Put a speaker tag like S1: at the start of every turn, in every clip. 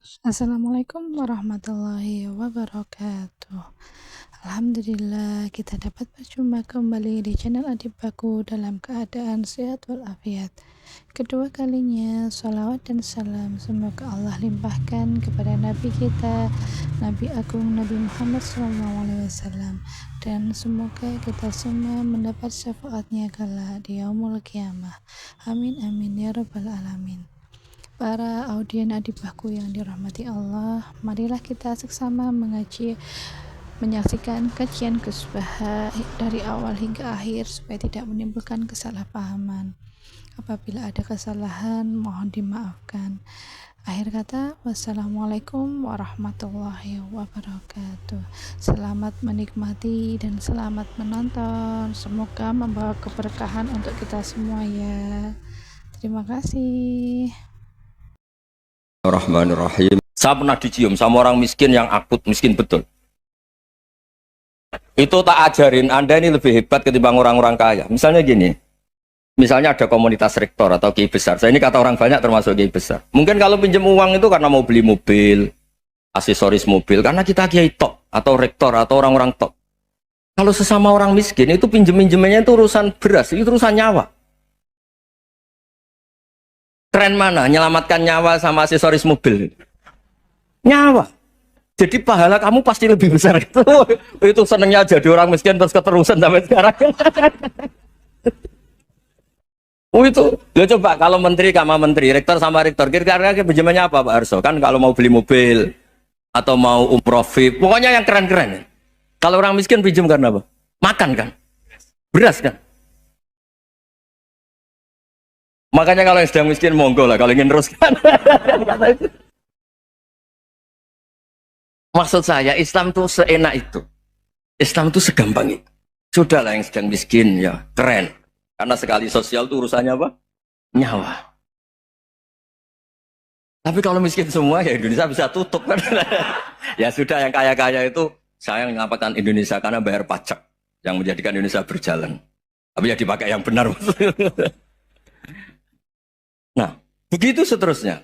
S1: Assalamualaikum warahmatullahi wabarakatuh. Alhamdulillah kita dapat berjumpa kembali di channel Adik Baku dalam keadaan sehat walafiat. Kedua kalinya salawat dan salam semoga Allah limpahkan kepada Nabi kita, Nabi Agung Nabi Muhammad SAW, dan semoga kita semua mendapat syafaatnya kala di yaumul kiamah. Amin amin ya rabbal alamin. Para audien adibahku yang dirahmati Allah, marilah kita seksama menyaksikan kajian Ghusbah dari awal hingga akhir supaya tidak menimbulkan kesalahpahaman. Apabila ada kesalahan, mohon dimaafkan. Akhir kata, wassalamualaikum warahmatullahi wabarakatuh. Selamat menikmati dan selamat menonton. Semoga membawa keberkahan untuk kita semua ya. Terima kasih.
S2: Bismillahirrahmanirrahim. Saya pernah dicium sama orang miskin yang akut miskin betul. Itu tak ajarin Anda ini lebih hebat ketimbang orang-orang kaya. Misalnya gini, misalnya ada komunitas rektor atau kiai besar. Saya ini kata orang banyak termasuk kiai besar. Mungkin kalau pinjam uang itu karena mau beli mobil, aksesoris mobil, karena kita kiai top atau rektor atau orang-orang top. Kalau sesama orang miskin itu pinjem-pinjemannya itu urusan beras, itu urusan nyawa. Tren mana? Menyelamatkan nyawa sama aksesoris mobil. Nyawa. Jadi pahala kamu pasti lebih besar. Itu senengnya jadi orang miskin terus keterusan sampai sekarang. Itu. Lo coba kalau menteri sama menteri, rektor sama rektor, kira-kira pinjamannya apa Pak Arso? Kan kalau mau beli mobil atau mau umroh VIP, pokoknya yang keren-keren. Kalau orang miskin pinjam karena apa? Makan kan? Beras kan? Makanya kalau yang sedang miskin monggo lah, kalau ingin teruskan. Maksud saya Islam tuh seenak itu. Islam tuh segampang itu. Sudahlah yang sedang miskin ya keren. Karena sekali sosial tuh urusannya apa? Nyawa. Tapi kalau miskin semua ya Indonesia bisa tutup kan. Ya sudah yang kaya-kaya itu saya mengatakan Indonesia karena bayar pajak yang menjadikan Indonesia berjalan. Tapi ya dipakai yang benar. Nah, begitu seterusnya.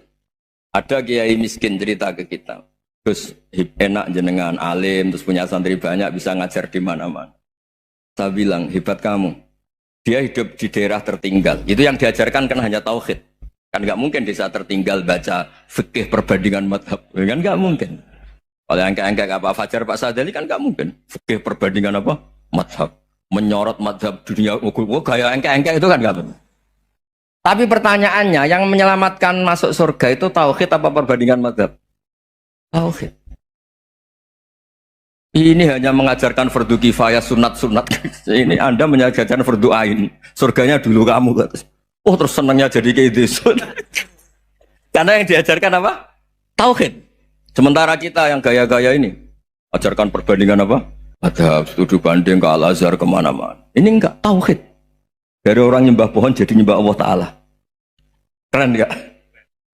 S2: Ada kiai miskin cerita ke kita. Terus enak jenengan alim, terus punya santri banyak, bisa ngajar di mana-mana. Saya bilang, hebat kamu. Dia hidup di daerah tertinggal. Itu yang diajarkan kan hanya tauhid. Kan nggak mungkin desa tertinggal baca fikih perbandingan madhab. Kan nggak mungkin. Kalau yang kayak Pak Fajar, Pak Sadali kan nggak mungkin. Fikih perbandingan apa? Madhab. Menyorot madhab dunia. Gaya engke-engke itu kan nggak mungkin. Tapi pertanyaannya, yang menyelamatkan masuk surga itu tauhid apa perbandingan mazhab? Tauhid. Ini hanya mengajarkan fardu kifayah sunat-sunat. Ini Anda mengajarkan fardu ain. Surganya dulu kamu. Oh terus senangnya jadi kayak gitu. Karena yang diajarkan apa? Tauhid. Sementara kita yang gaya-gaya ini, ajarkan perbandingan apa? Mazhab, studi banding ke Al-Azhar kemana-mana. Ini enggak, tauhid. Dari orang nyembah pohon jadi nyembah Allah Ta'ala. Keren gak?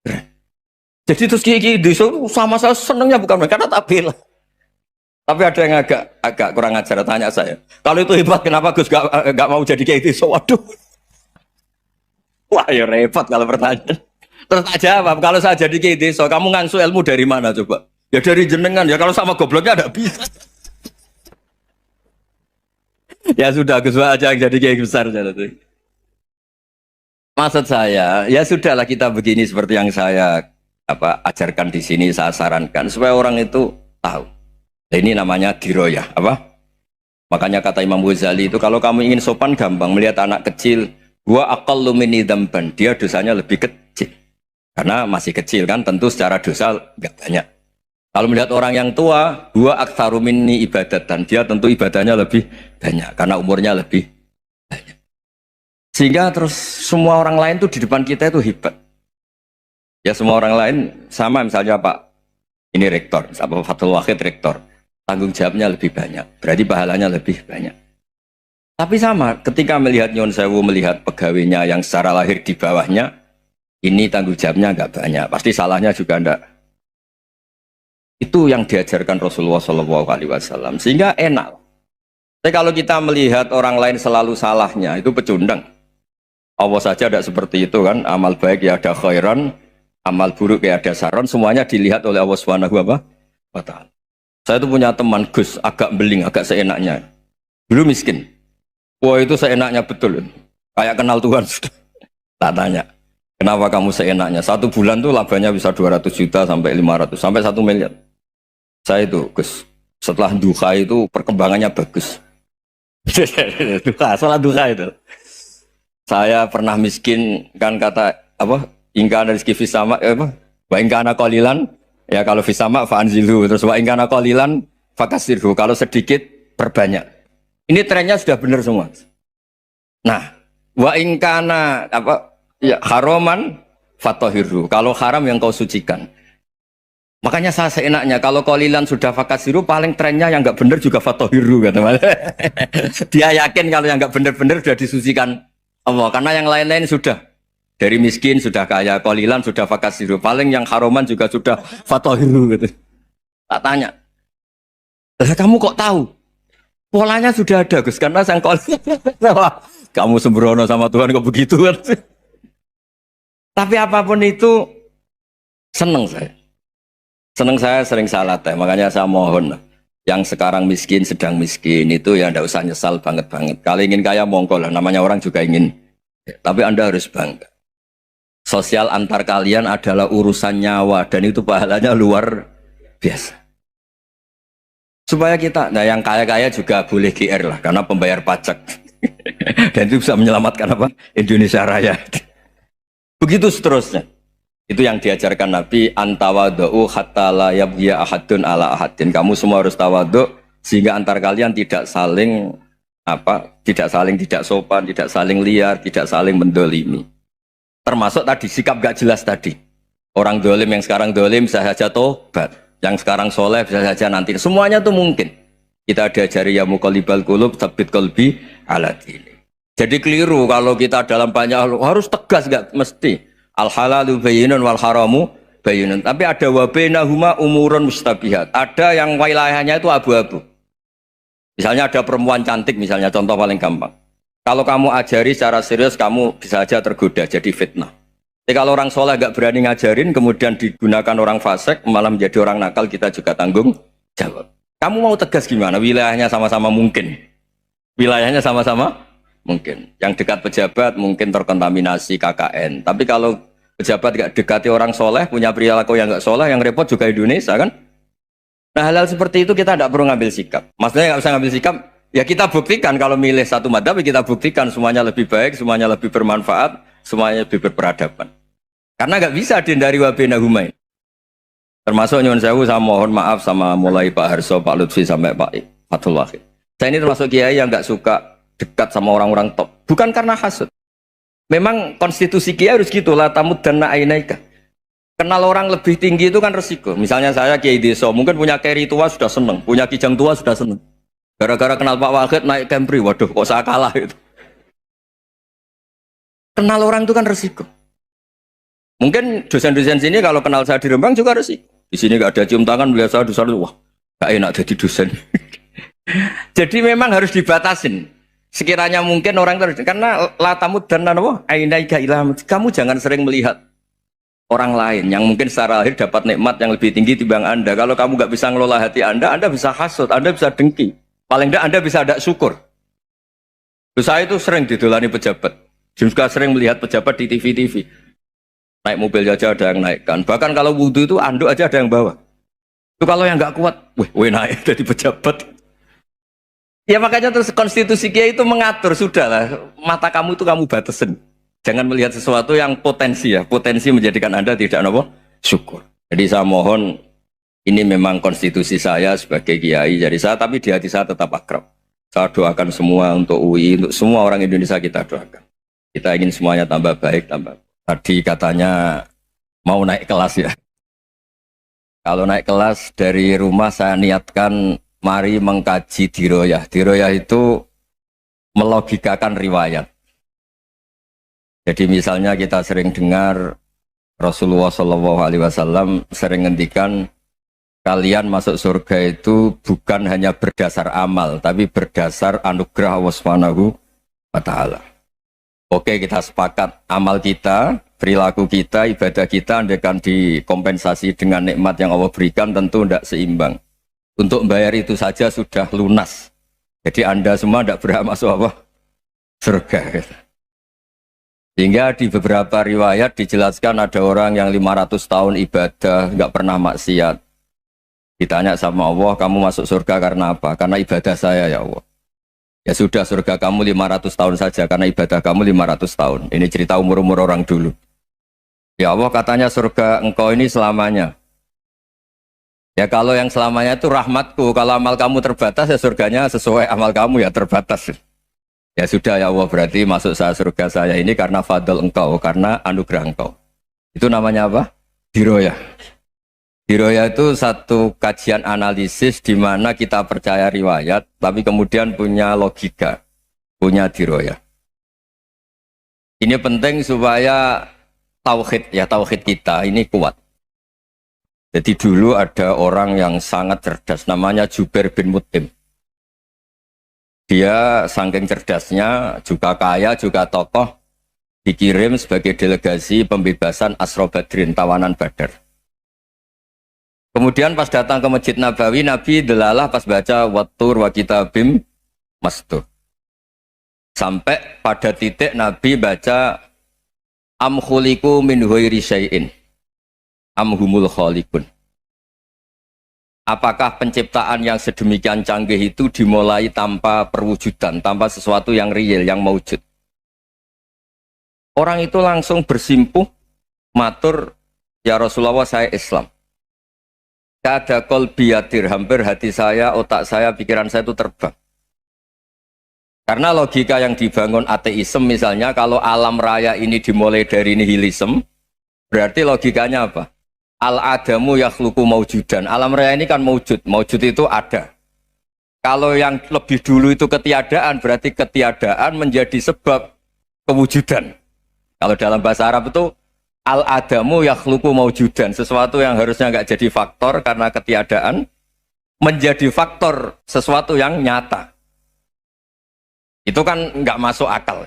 S2: Keren. Jadi terus kiai desa sama saya senengnya bukan karena tak bela. Tapi ada yang agak kurang ajar tanya saya. Kalau itu hebat kenapa Gus gak mau jadi kiai desa? Waduh. Wah ya repot kalau pertanyaan. Terus tak jawab, kalau saya jadi kiai desa, kamu ngangsu ilmu dari mana coba? Ya dari jenengan, ya kalau sama gobloknya ada bisa. Ya sudah, Gus aja yang jadi kiai besar. Maksud saya, ya sudahlah kita begini seperti yang saya ajarkan di sini, saya sarankan supaya orang itu tahu. Nah, ini namanya diroyah, apa? Makanya kata Imam Ghazali itu kalau kamu ingin sopan gampang melihat anak kecil, gua aqallu minni dzamban, dia dosanya lebih kecil. Karena masih kecil kan, tentu secara dosa enggak banyak. Kalau melihat orang yang tua, gua aktsaru minni ibadatan, dia tentu ibadahnya lebih banyak karena umurnya lebih banyak. Sehingga terus semua orang lain tuh di depan kita itu hebat. Ya semua orang lain sama misalnya Pak ini rektor, Pak Fathul Wahid rektor, tanggung jawabnya lebih banyak, berarti pahalanya lebih banyak. Tapi sama ketika melihat Nyon Sewu, melihat pegawainya yang secara lahir di bawahnya, ini tanggung jawabnya nggak banyak, pasti salahnya juga enggak. Itu yang diajarkan Rasulullah SAW, sehingga enak. Tapi kalau kita melihat orang lain selalu salahnya, itu pecundang. Allah saja tidak seperti itu kan, amal baik ya ada khairan, amal buruk kayak ada saron, semuanya dilihat oleh Allah Subhanahu wa Ta'ala. Saya itu punya teman Gus, agak beling, agak seenaknya. Dulu miskin. Wah itu seenaknya betul. Kayak kenal Tuhan sudah. Tak tanya, kenapa kamu seenaknya? 1 bulan tuh labanya bisa 200 juta sampai 500, sampai 1 miliar. Saya itu Gus, setelah duha itu perkembangannya bagus. Sholat duha itu. Saya pernah miskin kan kata apa? Ingkana rizki fisama apa? Wa ingkana qalilan ya kalau fisama fa'anzilu terus wa ingkana qalilan fakasirhu kalau sedikit perbanyak. Ini trennya sudah benar semua. Nah, wa ingkana apa? Ya haraman fatahirhu. Kalau haram yang kau sucikan. Makanya saya seenaknya kalau qalilan sudah fakasiru paling trennya yang enggak benar juga fatahirhu kata Mas. Dia yakin kalau yang enggak benar-benar sudah disucikan Allah, karena yang lain-lain sudah dari miskin sudah kaya, qalilan sudah fakasiru, paling yang haroman juga sudah fatahiru gitu. Tak tanya, lah kamu kok tahu? Polanya sudah ada Gus, karena sang qalilan. Kamu sembrono sama Tuhan kok begitu kan? Tapi apapun itu seneng saya. Seneng saya sering salah teh, makanya saya mohon yang sekarang miskin, sedang miskin itu ya ndak usah nyesal banget-banget. Kalau ingin kaya monggo lah, namanya orang juga ingin. Tapi Anda harus bangga. Sosial antar kalian adalah urusan nyawa dan itu pahalanya luar biasa. Supaya kita, nah yang kaya-kaya juga boleh GR lah karena pembayar pajak. Dan itu bisa menyelamatkan apa? Indonesia Raya. Begitu seterusnya. Itu yang diajarkan Nabi, antawadhu hatta la yabghiya ahadun ala ahadin. Kamu semua harus tawadhu sehingga antar kalian tidak saling tidak sopan, tidak saling liar, tidak saling mendolimi. Termasuk tadi sikap gak jelas tadi. Orang dolim yang sekarang dolim bisa saja tobat, yang sekarang soleh bisa saja nanti. Semuanya tuh mungkin. Kita diajari ya muqallibal qulub tsabbit qalbi ala dini. Jadi keliru kalau kita dalam banyak hal harus tegas, gak mesti. Al halalu bayyinun wal haramu bayyinun. Tapi ada wa bainahuma umurun mustabihat. Ada yang wilayahnya itu abu-abu. Misalnya ada perempuan cantik, misalnya contoh paling gampang. Kalau kamu ajari secara serius, kamu bisa aja tergoda jadi fitnah. Tapi kalau orang soleh gak berani ngajarin, kemudian digunakan orang fasik, malah menjadi orang nakal, kita juga tanggung jawab. Kamu mau tegas gimana? Wilayahnya sama-sama mungkin. Wilayahnya sama-sama mungkin. Yang dekat pejabat mungkin terkontaminasi KKN. Tapi kalau pejabat gak dekati orang soleh, punya perilaku yang gak soleh, yang repot juga Indonesia kan? Nah hal-hal seperti itu kita tidak perlu ngambil sikap. Maksudnya nggak usah ngambil sikap, ya kita buktikan kalau milih satu madhab, kita buktikan semuanya lebih baik, semuanya lebih bermanfaat, semuanya lebih berperadaban. Karena nggak bisa dihindari wa bainahuma. Termasuk nyuwun sewu, saya mohon maaf sama mulai Pak Harso, Pak Lutfi sampai Pak Fathul Wahid. Saya ini termasuk kiai yang nggak suka dekat sama orang-orang top. Bukan karena hasud. Memang konstitusi kiai harus gitu lah, tamuddanna ainaika. Kenal orang lebih tinggi itu kan resiko. Misalnya saya Kiai Deso, mungkin punya keri tua sudah seneng, punya kijang tua sudah seneng. Gara-gara kenal Pak Wahid naik Camry, waduh kok saya kalah itu. Kenal orang itu kan resiko. Mungkin dosen-dosen sini kalau kenal saya di Rembang juga resiko. Di sini gak ada cium tangan, melihat saya dosen, wah gak enak jadi dosen. Jadi memang harus dibatasin. Sekiranya mungkin orang terus, karena latamud dan nanawa, ainaika ilham. Kamu jangan sering melihat orang lain yang mungkin secara lahir dapat nikmat yang lebih tinggi timbang Anda. Kalau kamu nggak bisa ngelola hati Anda bisa hasut, Anda bisa dengki. Paling tidak Anda bisa ada syukur. Saya itu sering didolani pejabat. Juga sering melihat pejabat di TV-TV. Naik mobil aja ada yang naikkan. Bahkan kalau wudhu itu anduk aja ada yang bawa. Itu kalau yang nggak kuat, weh naik jadi pejabat. Ya makanya terus konstitusi Kiai itu mengatur, sudahlah mata kamu itu kamu batasin. Jangan melihat sesuatu yang potensi ya, potensi menjadikan Anda tidak apa syukur. Jadi saya mohon, ini memang konstitusi saya sebagai kiai, jadi saya tapi di hati saya tetap akrab. Saya doakan semua untuk UI, untuk semua orang Indonesia kita doakan. Kita ingin semuanya tambah baik, tambah. Tadi katanya mau naik kelas ya. Kalau naik kelas dari rumah saya niatkan mari mengkaji diroyah. Diroyah itu melogikakan riwayat. Jadi misalnya kita sering dengar Rasulullah SAW sering ngendikan kalian masuk surga itu bukan hanya berdasar amal, tapi berdasar anugerah Allah Subhanahu wa Ta'ala. Oke, kita sepakat amal kita perilaku kita, ibadah kita andaikan dikompensasi dengan nikmat yang Allah berikan tentu tidak seimbang. Untuk membayar itu saja sudah lunas. Jadi Anda semua tidak berhak masuk apa? Surga. Sehingga di beberapa riwayat dijelaskan ada orang yang 500 tahun ibadah, nggak pernah maksiat. Ditanya sama Allah, kamu masuk surga karena apa? Karena ibadah saya ya Allah. Ya sudah, surga kamu 500 tahun saja karena ibadah kamu 500 tahun. Ini cerita umur-umur orang dulu. Ya Allah, katanya surga engkau ini selamanya. Ya kalau yang selamanya itu rahmatku. Kalau amal kamu terbatas ya surganya sesuai amal kamu ya terbatas. Ya sudah ya Allah, berarti masuk saya surga saya ini karena fadl engkau, karena anugerah engkau. Itu namanya apa? Diroyah. Diroyah itu satu kajian analisis di mana kita percaya riwayat, tapi kemudian punya logika, punya diroyah. Ini penting supaya tauhid kita ini kuat. Jadi dulu ada orang yang sangat cerdas, namanya Jubair bin Mut'im. Dia saking cerdasnya, juga kaya, juga tokoh, dikirim sebagai delegasi pembebasan Asra Badrin, tawanan Badar. Kemudian pas datang ke Masjid Nabawi, Nabi delalah pas baca Wattur wa kitabim mastur. Sampai pada titik Nabi baca am khuliqu min ghairi syai'in am humul khaliqun. Apakah penciptaan yang sedemikian canggih itu dimulai tanpa perwujudan, tanpa sesuatu yang real, yang maujud? Orang itu langsung bersimpuh, matur, ya Rasulullah saya Islam. Kada qalbi yatir, hampir hati saya, otak saya, pikiran saya itu terbang. Karena logika yang dibangun ateisme misalnya, kalau alam raya ini dimulai dari nihilisme, berarti logikanya apa? Al-adamu yakhluqu maujudan. Alam raya ini kan maujud, maujud itu ada. Kalau yang lebih dulu itu ketiadaan, berarti ketiadaan menjadi sebab kewujudan. Kalau dalam bahasa Arab itu al-adamu yakhluqu maujudan, sesuatu yang harusnya nggak jadi faktor karena ketiadaan menjadi faktor sesuatu yang nyata. Itu kan nggak masuk akal.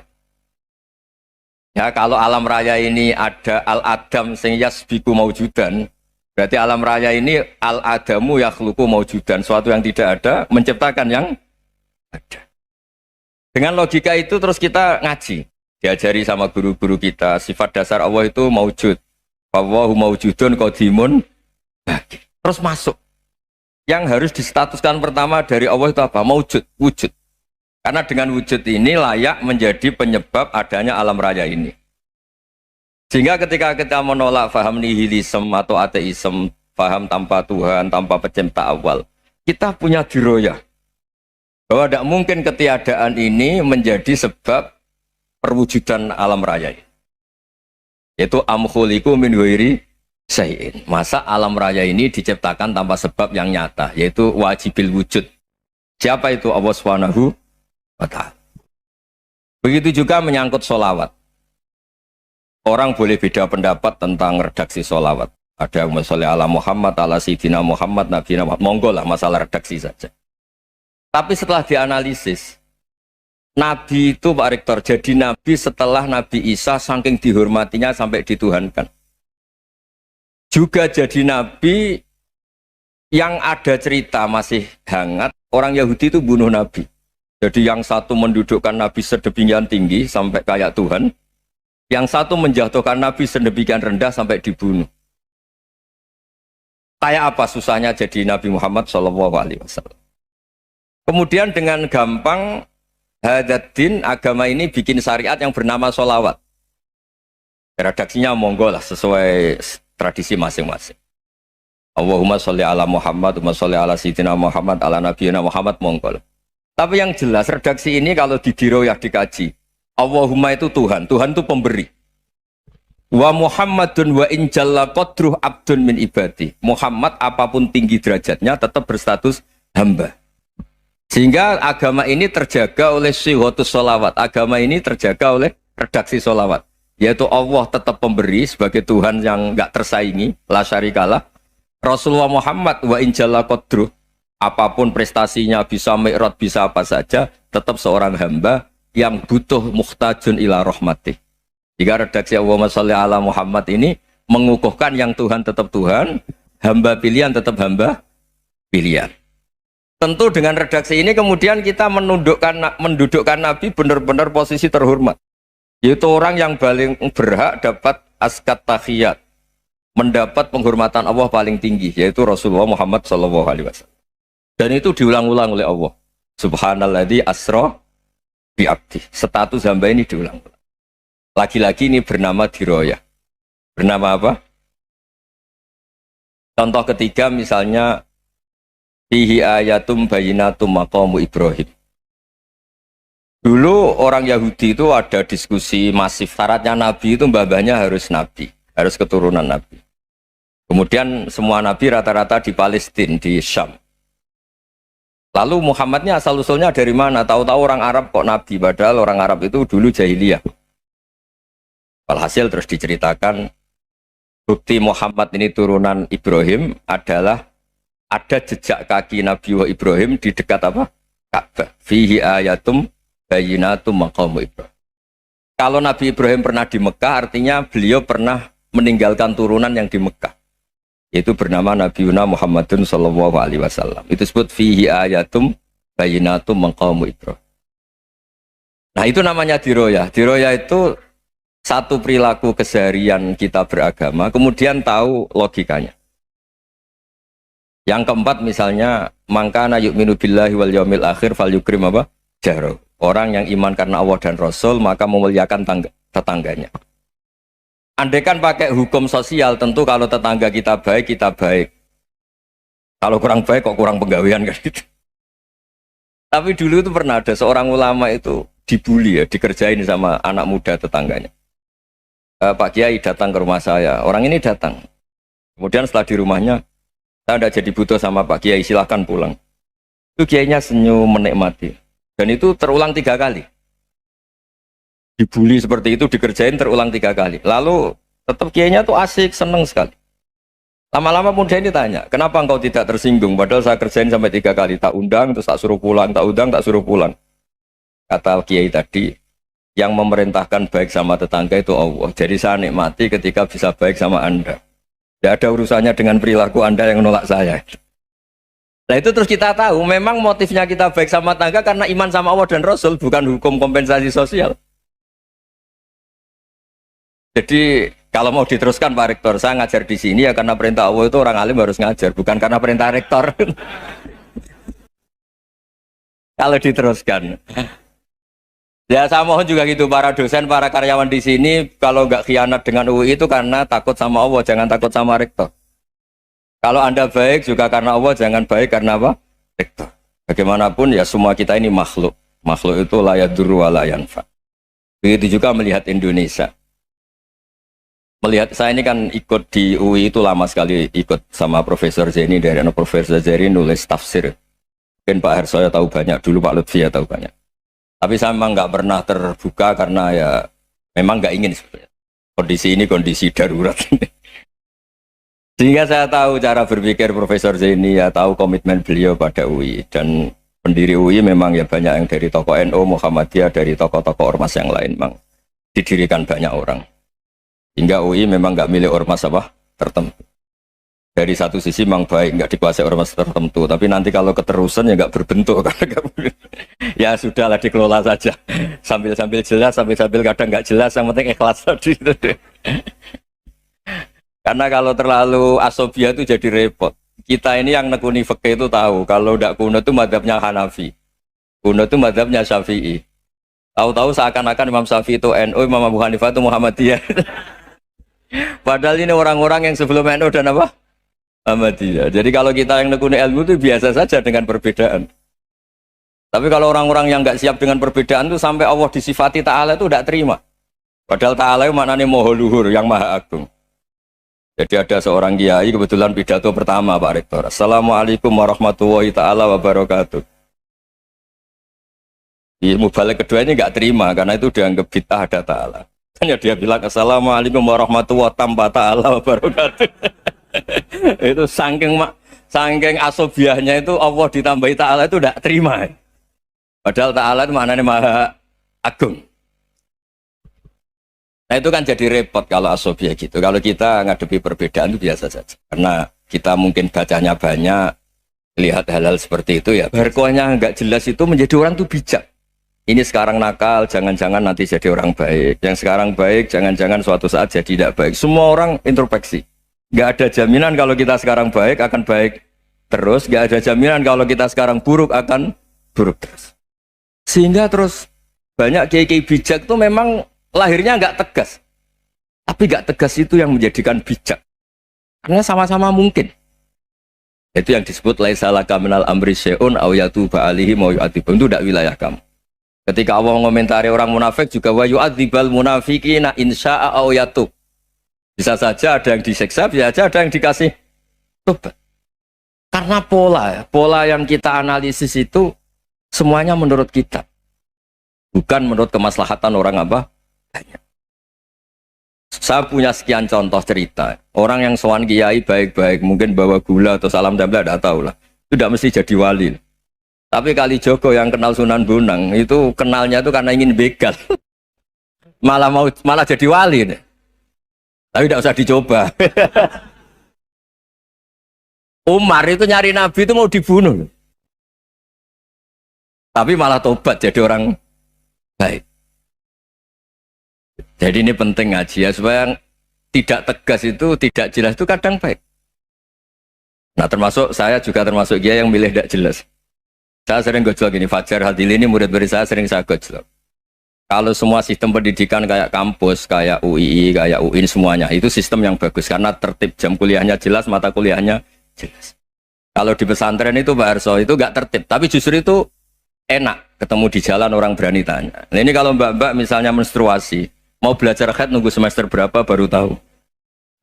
S2: Ya, kalau alam raya ini ada al-adam sing yasbiku maujudan, berarti alam raya ini al-adamu yakhluqu maujudan, sesuatu yang tidak ada menciptakan yang ada. Dengan logika itu terus kita ngaji. Diajari sama guru-guru kita, sifat dasar Allah itu maujud. Wallahu maujudun qadimun. Terus masuk. Yang harus distatuskan pertama dari Allah itu apa? Maujud, wujud. Karena dengan wujud ini layak menjadi penyebab adanya alam raya ini. Sehingga ketika kita menolak faham nihilisme atau ateisme, faham tanpa Tuhan, tanpa pencipta awal, kita punya diroyah. Bahwa tidak mungkin ketiadaan ini menjadi sebab perwujudan alam raya, yaitu am khuliqu min ghairi syai'in. Masa alam raya ini diciptakan tanpa sebab yang nyata, yaitu wajibil wujud. Siapa itu? Allah Subhanahu wa ta'ala. Begitu juga menyangkut sholawat. Orang boleh beda pendapat tentang redaksi sholawat. Ada yang sholli ala Muhammad, ala Sayyidina Muhammad, Nabi Muhammad. Monggo lah, masalah redaksi saja. Tapi setelah dianalisis, Nabi itu Pak Rektor jadi Nabi setelah Nabi Isa saking dihormatinya sampai dituhankan. Juga jadi Nabi yang ada cerita masih hangat, orang Yahudi itu bunuh Nabi. Jadi yang satu mendudukkan Nabi sedemikian tinggi sampai kayak Tuhan, yang satu menjatuhkan Nabi sedemikian rendah sampai dibunuh. Kayak apa susahnya jadi Nabi Muhammad SAW. Kemudian dengan gampang Hadaddin agama ini bikin syariat yang bernama sholawat. Redaksinya monggo lah sesuai tradisi masing-masing. Allahumma sholli ala Muhammad, Allahumma sholli ala Sayyidina Muhammad, ala Nabiyina Muhammad, monggo lah. Tapi yang jelas redaksi ini kalau di diroyah dikaji, Allahumma itu Tuhan, Tuhan itu pemberi. Wa Muhammadun wa injalla qadruh abdun min ibadi. Muhammad apapun tinggi derajatnya tetap berstatus hamba. Sehingga agama ini terjaga oleh syihotus sholawat. Agama ini terjaga oleh redaksi sholawat. Yaitu Allah tetap pemberi sebagai Tuhan yang enggak tersaingi. La syarikalah. Rasulullah Muhammad wa injalla qadruh. Apapun prestasinya bisa mi'rad, bisa apa saja. Tetap seorang hamba yang butuh muhtajun ila rahmatih. Jika redaksi Allahumma sholli ala Muhammad ini mengukuhkan yang Tuhan tetap Tuhan, hamba pilihan tetap hamba pilihan. Tentu dengan redaksi ini kemudian kita mendudukkan Nabi benar-benar posisi terhormat. Yaitu orang yang paling berhak dapat askat tahiyat, mendapat penghormatan Allah paling tinggi, yaitu Rasulullah Muhammad SAW. Dan itu diulang-ulang oleh Allah. Subhanalladzi asra bi'abdi. Status hamba ini diulang-ulang. Lagi-lagi ini bernama diroyah. Bernama apa? Contoh ketiga misalnya fihi ayatum bayinatum maqamu Ibrahim. Dulu orang Yahudi itu ada diskusi masif. Syaratnya Nabi itu mbah-mbahnya harus Nabi. Harus keturunan Nabi. Kemudian semua Nabi rata-rata di Palestina, di Syam. Lalu Muhammadnya asal-usulnya dari mana? Tahu-tahu orang Arab kok Nabi. Padahal orang Arab itu dulu jahiliyah. Walhasil terus diceritakan bukti Muhammad ini turunan Ibrahim adalah ada jejak kaki Nabi Ibrahim di dekat apa? Ka'bah. Fihi ayatum bayinatum maqamu Ibrahim. Kalau Nabi Ibrahim pernah di Mekah, artinya beliau pernah meninggalkan turunan yang di Mekah. Itu bernama Nabiuna Muhammadun sallallahu alaihi wasallam. Itu disebut fihi ayatum bayinatum maqamu Ibrahim. Nah, itu namanya diroyah. Diroyah itu satu perilaku keseharian kita beragama, kemudian tahu logikanya. Yang keempat misalnya, mangkana yu'minu billahi wal yaumil akhir fal yukrim apa? Jaro. Orang yang iman karena Allah dan Rasul, maka memuliakan tetangganya. Andaikan pakai hukum sosial, tentu kalau tetangga kita baik, kita baik. Kalau kurang baik, kok kurang penggawean kan gitu. Tapi dulu itu pernah ada seorang ulama itu dibully ya, dikerjain sama anak muda tetangganya. Pak Kiai datang ke rumah saya, orang ini datang. Kemudian setelah di rumahnya, saya tidak jadi butuh sama Pak Kiai, silahkan pulang. Itu Kiainya senyum menikmati. Dan itu terulang 3 kali. Dibully seperti itu, dikerjain terulang 3 kali. Lalu tetap Kiainya tuh asik, seneng sekali. Lama-lama muda ini tanya, kenapa engkau tidak tersinggung? Padahal saya kerjain sampai 3 kali, tak undang, terus tak suruh pulang, tak undang, tak suruh pulang. Kata Kiai tadi, yang memerintahkan baik sama tetangga itu Allah. Jadi saya nikmati ketika bisa baik sama Anda. Tidak ada urusannya dengan perilaku Anda yang menolak saya. Nah itu terus kita tahu, memang motifnya kita baik sama tetangga karena iman sama Allah dan Rasul, bukan hukum kompensasi sosial. Jadi kalau mau diteruskan Pak Rektor, saya ngajar di sini ya karena perintah Allah itu orang alim harus ngajar, bukan karena perintah Rektor. Kalau diteruskan. Ya saya mohon juga gitu para dosen, para karyawan di sini kalau nggak khianat dengan UI itu karena takut sama Allah, jangan takut sama rektor. Kalau Anda baik juga karena Allah, jangan baik karena apa? Rektor. Bagaimanapun ya semua kita ini makhluk. Makhluk itu la yadurru wa la yanfa. Begitu juga melihat Indonesia. Melihat saya ini kan ikut di UI itu lama sekali ikut sama Profesor Zeni dari Profesor Zeni nulis tafsir. Mungkin Pak Hersoyo tahu banyak, dulu Pak Lutfi ya tahu banyak. Tapi saya memang nggak pernah terbuka karena ya memang nggak ingin sebenarnya. Kondisi ini kondisi darurat. Sehingga saya tahu cara berpikir Profesor Zaini, ya tahu komitmen beliau pada UI. Dan pendiri UI memang ya banyak yang dari tokoh NU, Muhammadiyah, dari tokoh-tokoh ormas yang lain memang didirikan banyak orang. Hingga UI memang nggak milik ormas apa tertentu. Dari satu sisi memang baik, nggak dikuasai ormas tertentu, tapi nanti kalau keterusan ya nggak berbentuk. Ya sudahlah dikelola saja, sambil-sambil jelas, sambil-sambil kadang nggak jelas, yang penting ikhlas tadi. Karena kalau terlalu asobia itu jadi repot. Kita ini yang nekuni fikih itu tahu, kalau nggak kuno itu madhabnya Hanafi, kuno itu madhabnya Syafi'i. Tahu-tahu seakan-akan Imam Syafi'i itu NU, Imam Abu Hanifah itu Muhammadiyah. Padahal ini orang-orang yang sebelum NU dan apa? Ahmadiyah. Jadi kalau kita yang nekuni ilmu itu biasa saja dengan perbedaan. Tapi kalau orang-orang yang nggak siap dengan perbedaan itu sampai Allah disifati Ta'ala itu tidak terima. Padahal Ta'ala itu maknanya Maha Luhur, yang Maha Agung. Jadi ada seorang kiai kebetulan pidato pertama Pak Rektor. Assalamualaikum warahmatullahi ta'ala wabarakatuh. Di mubalik kedua ini nggak terima karena itu dianggap bid'ah ada Ta'ala. Hanya dia bilang Assalamualaikum warahmatullahi ta'ala wabarakatuh. Itu saking asobiahnya itu Allah ditambahi Ta'ala itu tidak terima. Padahal Ta'ala itu maknanya Maha Agung. Nah itu kan jadi repot kalau asobia gitu. Kalau kita ngadepi perbedaan itu biasa saja. Karena kita mungkin bacanya banyak, lihat hal-hal seperti itu ya. Berkohnya nggak jelas itu menjadi orang tuh bijak. Ini sekarang nakal, jangan-jangan nanti jadi orang baik. Yang sekarang baik, jangan-jangan suatu saat jadi tidak baik. Semua orang introspeksi. Nggak ada jaminan kalau kita sekarang baik akan baik terus. Nggak ada jaminan kalau kita sekarang buruk akan buruk terus. Sehingga terus banyak kiai-kiai bijak itu memang lahirnya nggak tegas, tapi nggak tegas itu yang menjadikan bijak, karena sama-sama mungkin. Itu yang disebut laisa laka minal amri syai'un aw yatuba alihi mau yu'adzibum, itu tidak wilayah kamu. Ketika Allah mengomentari orang munafik juga wa yu'adzibal munafiqina insya'a aw yatub. Bisa saja ada yang disiksa, bisa saja ada yang dikasih tobat. Karena pola yang kita analisis itu semuanya menurut kita, bukan menurut kemaslahatan orang apa. Banyak. Saya punya sekian contoh cerita. Orang yang sowan kiai baik-baik, mungkin bawa gula atau salam tempel, tidak tahu lah. Itu tidak mesti jadi wali. Tapi Kali Jogo yang kenal Sunan Bonang, itu kenalnya itu karena ingin begal. malah jadi wali. Nih. Tapi tidak usah dicoba. Umar itu nyari Nabi itu mau dibunuh. Tapi malah tobat jadi orang baik. Jadi ini penting ngaji ya, supaya tidak tegas itu, tidak jelas itu kadang baik. Nah termasuk saya juga termasuk dia yang milih tidak jelas. Saya sering gojlok gini, Fajar Hadili ini murid-murid saya sering saya gojlok. Kalau semua sistem pendidikan kayak kampus, kayak UII, kayak UIN semuanya, itu sistem yang bagus karena tertib, jam kuliahnya jelas, mata kuliahnya jelas. Kalau di pesantren itu Pak Arso itu gak tertib, tapi justru itu enak ketemu di jalan orang berani tanya. Nah ini kalau mbak-mbak misalnya menstruasi, mau belajar haid nunggu semester berapa baru tahu.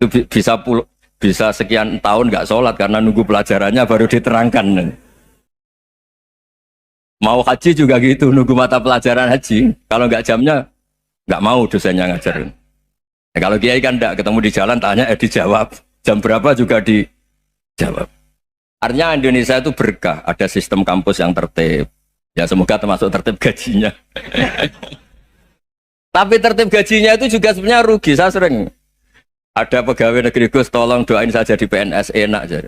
S2: Itu bisa sekian tahun nggak sholat karena nunggu pelajarannya baru diterangkan. Mau haji juga gitu, nunggu mata pelajaran haji. Kalau nggak jamnya nggak mau dosennya ngajarin. Nah, kalau kiai kan nggak ketemu di jalan tanya dijawab. Jam berapa juga dijawab. Artinya Indonesia itu berkah, ada sistem kampus yang tertib. Ya semoga termasuk tertib gajinya. Tapi tertib gajinya itu juga sebenarnya rugi. Saya sering ada pegawai negeri Gus, tolong doain saja di PNS enak aja.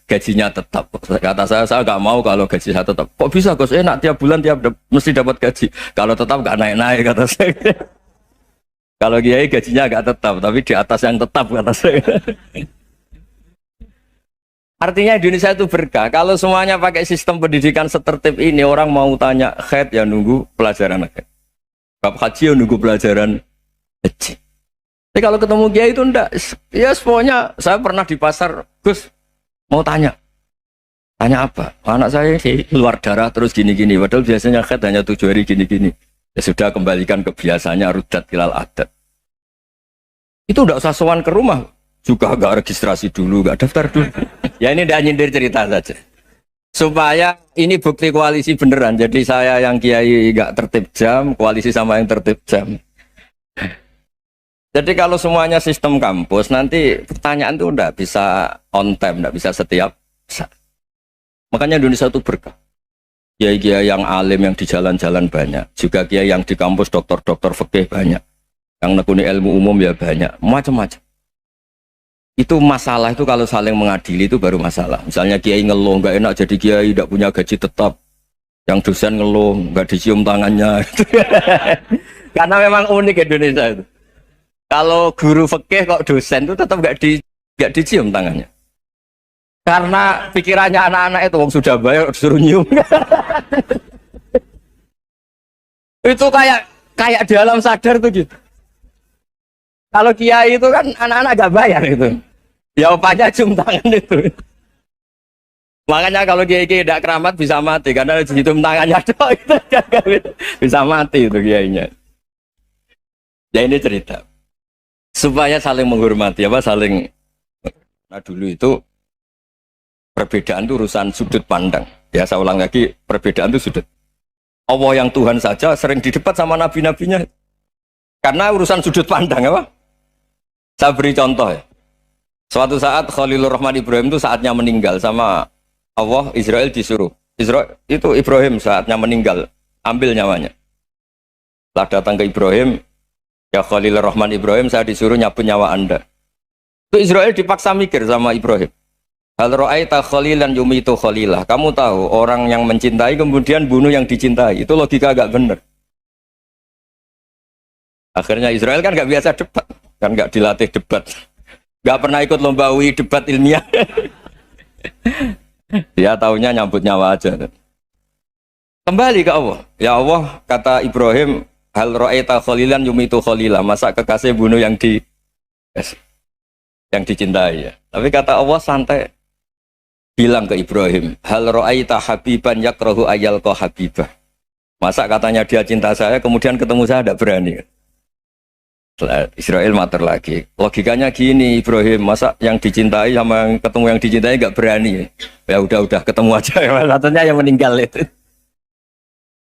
S2: Gajinya tetap. Kata saya nggak mau kalau gaji saya tetap. Kok bisa Gus enak tiap bulan mesti dapat gaji. Kalau tetap nggak naik-naik kata saya. Kalau kiai gajinya nggak tetap, tapi di atas yang tetap kata saya. Artinya Indonesia itu berkah. Kalau semuanya pakai sistem pendidikan setertib ini, orang mau tanya haid ya nunggu pelajaran haid. Bab haji yang nunggu pelajaran haji. Tapi kalau ketemu kiai itu enggak, ya semuanya. Saya pernah di pasar, Gus mau tanya apa? Anak saya keluar darah terus gini-gini, padahal biasanya haid hanya 7 hari gini-gini. Ya sudah kembalikan ke biasanya, rudat ilal adat. Itu enggak usah sowan ke rumah, juga enggak registrasi dulu, enggak daftar dulu. Ya ini enggak nyindir cerita saja. Supaya ini bukti koalisi beneran. Jadi saya yang kiai gak tertib jam, koalisi sama yang tertib jam. Jadi kalau semuanya sistem kampus, nanti pertanyaan itu enggak bisa on time, enggak bisa setiap saat. Makanya Indonesia itu berkah. Kiai-kiai yang alim yang di jalan-jalan banyak. Juga kiai yang di kampus dokter-dokter fikih banyak. Yang nekuni ilmu umum ya banyak. Macam-macam. Itu masalah itu kalau saling mengadili itu baru masalah. Misalnya kiai ngeluh nggak enak jadi kiai tidak punya gaji tetap, yang dosen ngeluh nggak dicium tangannya. Karena memang unik Indonesia itu. Kalau guru fikih kok dosen itu tetap nggak dicium tangannya. Karena pikirannya anak-anak itu wong sudah bayar disuruh nyium. Itu kayak di alam sadar tuh gitu. Kalau kiai itu kan anak-anak gak bayar itu. Ya opanya cium tangan itu. Makanya kalau kiai-kiai tidak keramat bisa mati karena cium tangannya doang itu bisa mati itu kiainya. Ya ini cerita. Supaya saling menghormati saling. Nah dulu itu perbedaan itu urusan sudut pandang. Ya saya ulang lagi, perbedaan itu sudut. Allah yang Tuhan saja sering didebat sama nabi-nabinya. Karena urusan sudut pandang Saya beri contoh ya. Suatu saat Khalilur Rahman Ibrahim itu saatnya meninggal sama Allah, Israel disuruh. Israel itu Ibrahim saatnya meninggal, ambil nyawanya. Setelah datang ke Ibrahim, Ya Khalilur Rahman Ibrahim, saya disuruh nyabut nyawa Anda. Itu Israel dipaksa mikir sama Ibrahim. Hal ra'aita khalilan yumitu khalilah. Kamu tahu orang yang mencintai kemudian bunuh yang dicintai. Itu logika agak benar. Akhirnya Israel kan nggak biasa debat, kan nggak dilatih debat, nggak pernah ikut lomba UI debat ilmiah. Dia taunya nyambut nyawa aja. Kembali ke Allah. Ya Allah, kata Ibrahim, hal ra'aita khalilan yumitu khalilah. Masa kekasih bunuh yang dicintai ya. Tapi kata Allah santai. Bilang ke Ibrahim, hal ra'aita habiban yakrahu ayyalqa habibah. Masa katanya dia cinta saya, kemudian ketemu saya tidak berani. Israel mater lagi. Logikanya gini Ibrahim, masa yang dicintai sama yang ketemu yang dicintai nggak berani. Ya udah ketemu aja. Katanya yang meninggal itu.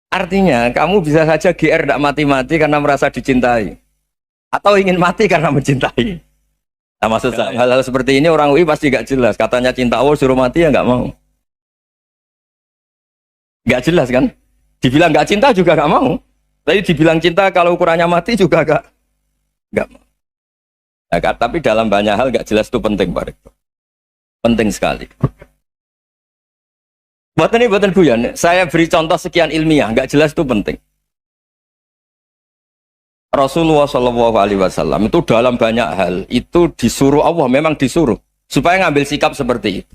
S2: Artinya kamu bisa saja GR tidak mati-mati karena merasa dicintai, atau ingin mati karena mencintai. Nah, maksud saya hal-hal seperti ini orang UI pasti gak jelas. Katanya cinta Allah suruh mati ya nggak mau. Gak jelas kan? Dibilang gak cinta juga gak mau. Tapi dibilang cinta kalau ukurannya mati juga gak mau. Nah, tapi dalam banyak hal gak jelas itu penting Pak Rektor. Penting sekali. Buatan guyon. Saya beri contoh sekian ilmiah, gak jelas itu penting. Rasulullah SAW itu dalam banyak hal itu disuruh Allah, memang disuruh supaya ngambil sikap seperti itu.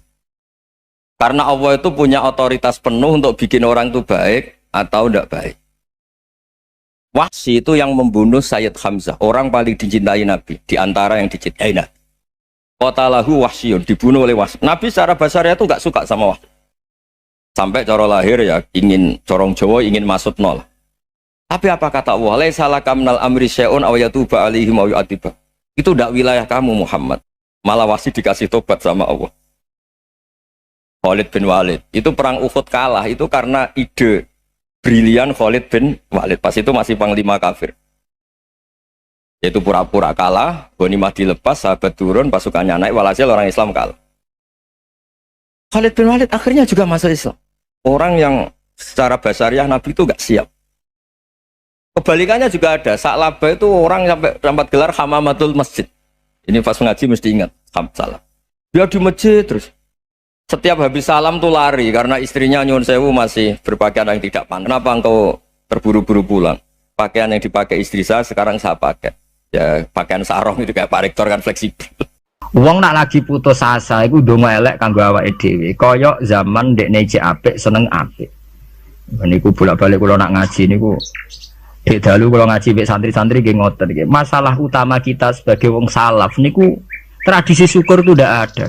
S2: Karena Allah itu punya otoritas penuh untuk bikin orang itu baik atau tidak baik. Wahsy itu yang membunuh Sayyid Hamzah, orang paling dicintai Nabi di antara yang dicintai Nabi. Qatalahu Wahsyun, dibunuh oleh Wahsy. Nabi secara basarnya itu nggak suka sama Wahsy. Sampai cara lahir ya ingin corong Jawa ingin masuk nol. Tapi apa kata Allah? Laisa laka minal amri syai'un aw yatuba alaihim aw yu'adziba. Itu tidak wilayah kamu Muhammad. Malah Wahsy dikasih tobat sama Allah. Khalid bin Walid. Itu perang Uhud kalah itu karena ide brilian Khalid bin Walid. Pas itu masih panglima kafir. Yaitu pura-pura kalah, ghanimah dilepas, sahabat turun, pasukannya naik, walhasil orang Islam kalah. Khalid bin Walid akhirnya juga masuk Islam. Orang yang secara basariah Nabi itu gak siap. Kebalikannya juga ada. Sa'labah itu orang sampai dapat gelar hamamatul masjid. Ini pas ngaji mesti ingat. Salah. Dia di masjid terus. Setiap habis salam tuh lari karena istrinya nyuwun sewu masih berpakaian yang tidak pantas. Kenapa engkau terburu-buru pulang? Pakaian yang dipakai istri saya sekarang saya pakai. Ya pakaian sarong itu kayak Pak Rektor kan fleksibel.
S3: Wong nak lagi putus asa iku ndonga elek kanggo awake dhewe. Kaya zaman ndekne cek apik seneng apik. Niku bolak-balik kula nak ngaji niku dalu kalau ngaji mbek santri-santri nggih ngoten nggih. Masalah utama kita sebagai wong salaf niku tradisi syukur itu ndak ada.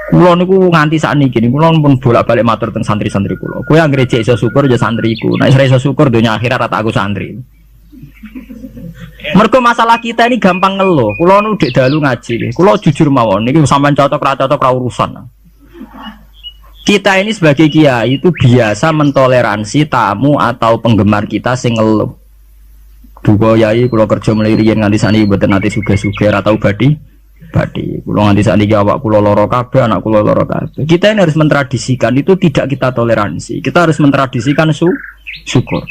S3: Kula niku nganti sakniki niku kula pun bolak-balik matur teng santri-santri kula. Kowe anggere cek iso syukur ya santriku. Nek ora iso syukur donya akhirat rata aku santri. Mergo masalah kita ini gampang ngeluh. Kula nu dek dalu ngaji nggih. Kula jujur mawon niki sampean cocok ra urusan. Kita ini sebagai kiai itu biasa mentoleransi tamu atau penggemar kita sing ngeluh. Duga yai kula kerja mliriyen nganti sakniki mboten nate sugih-sugih atau badi. Kula nganti sakniki awak kula lara kabeh, anak kula lara kabeh. Kita ini harus mentradisikan itu tidak kita toleransi. Kita harus mentradisikan syukur.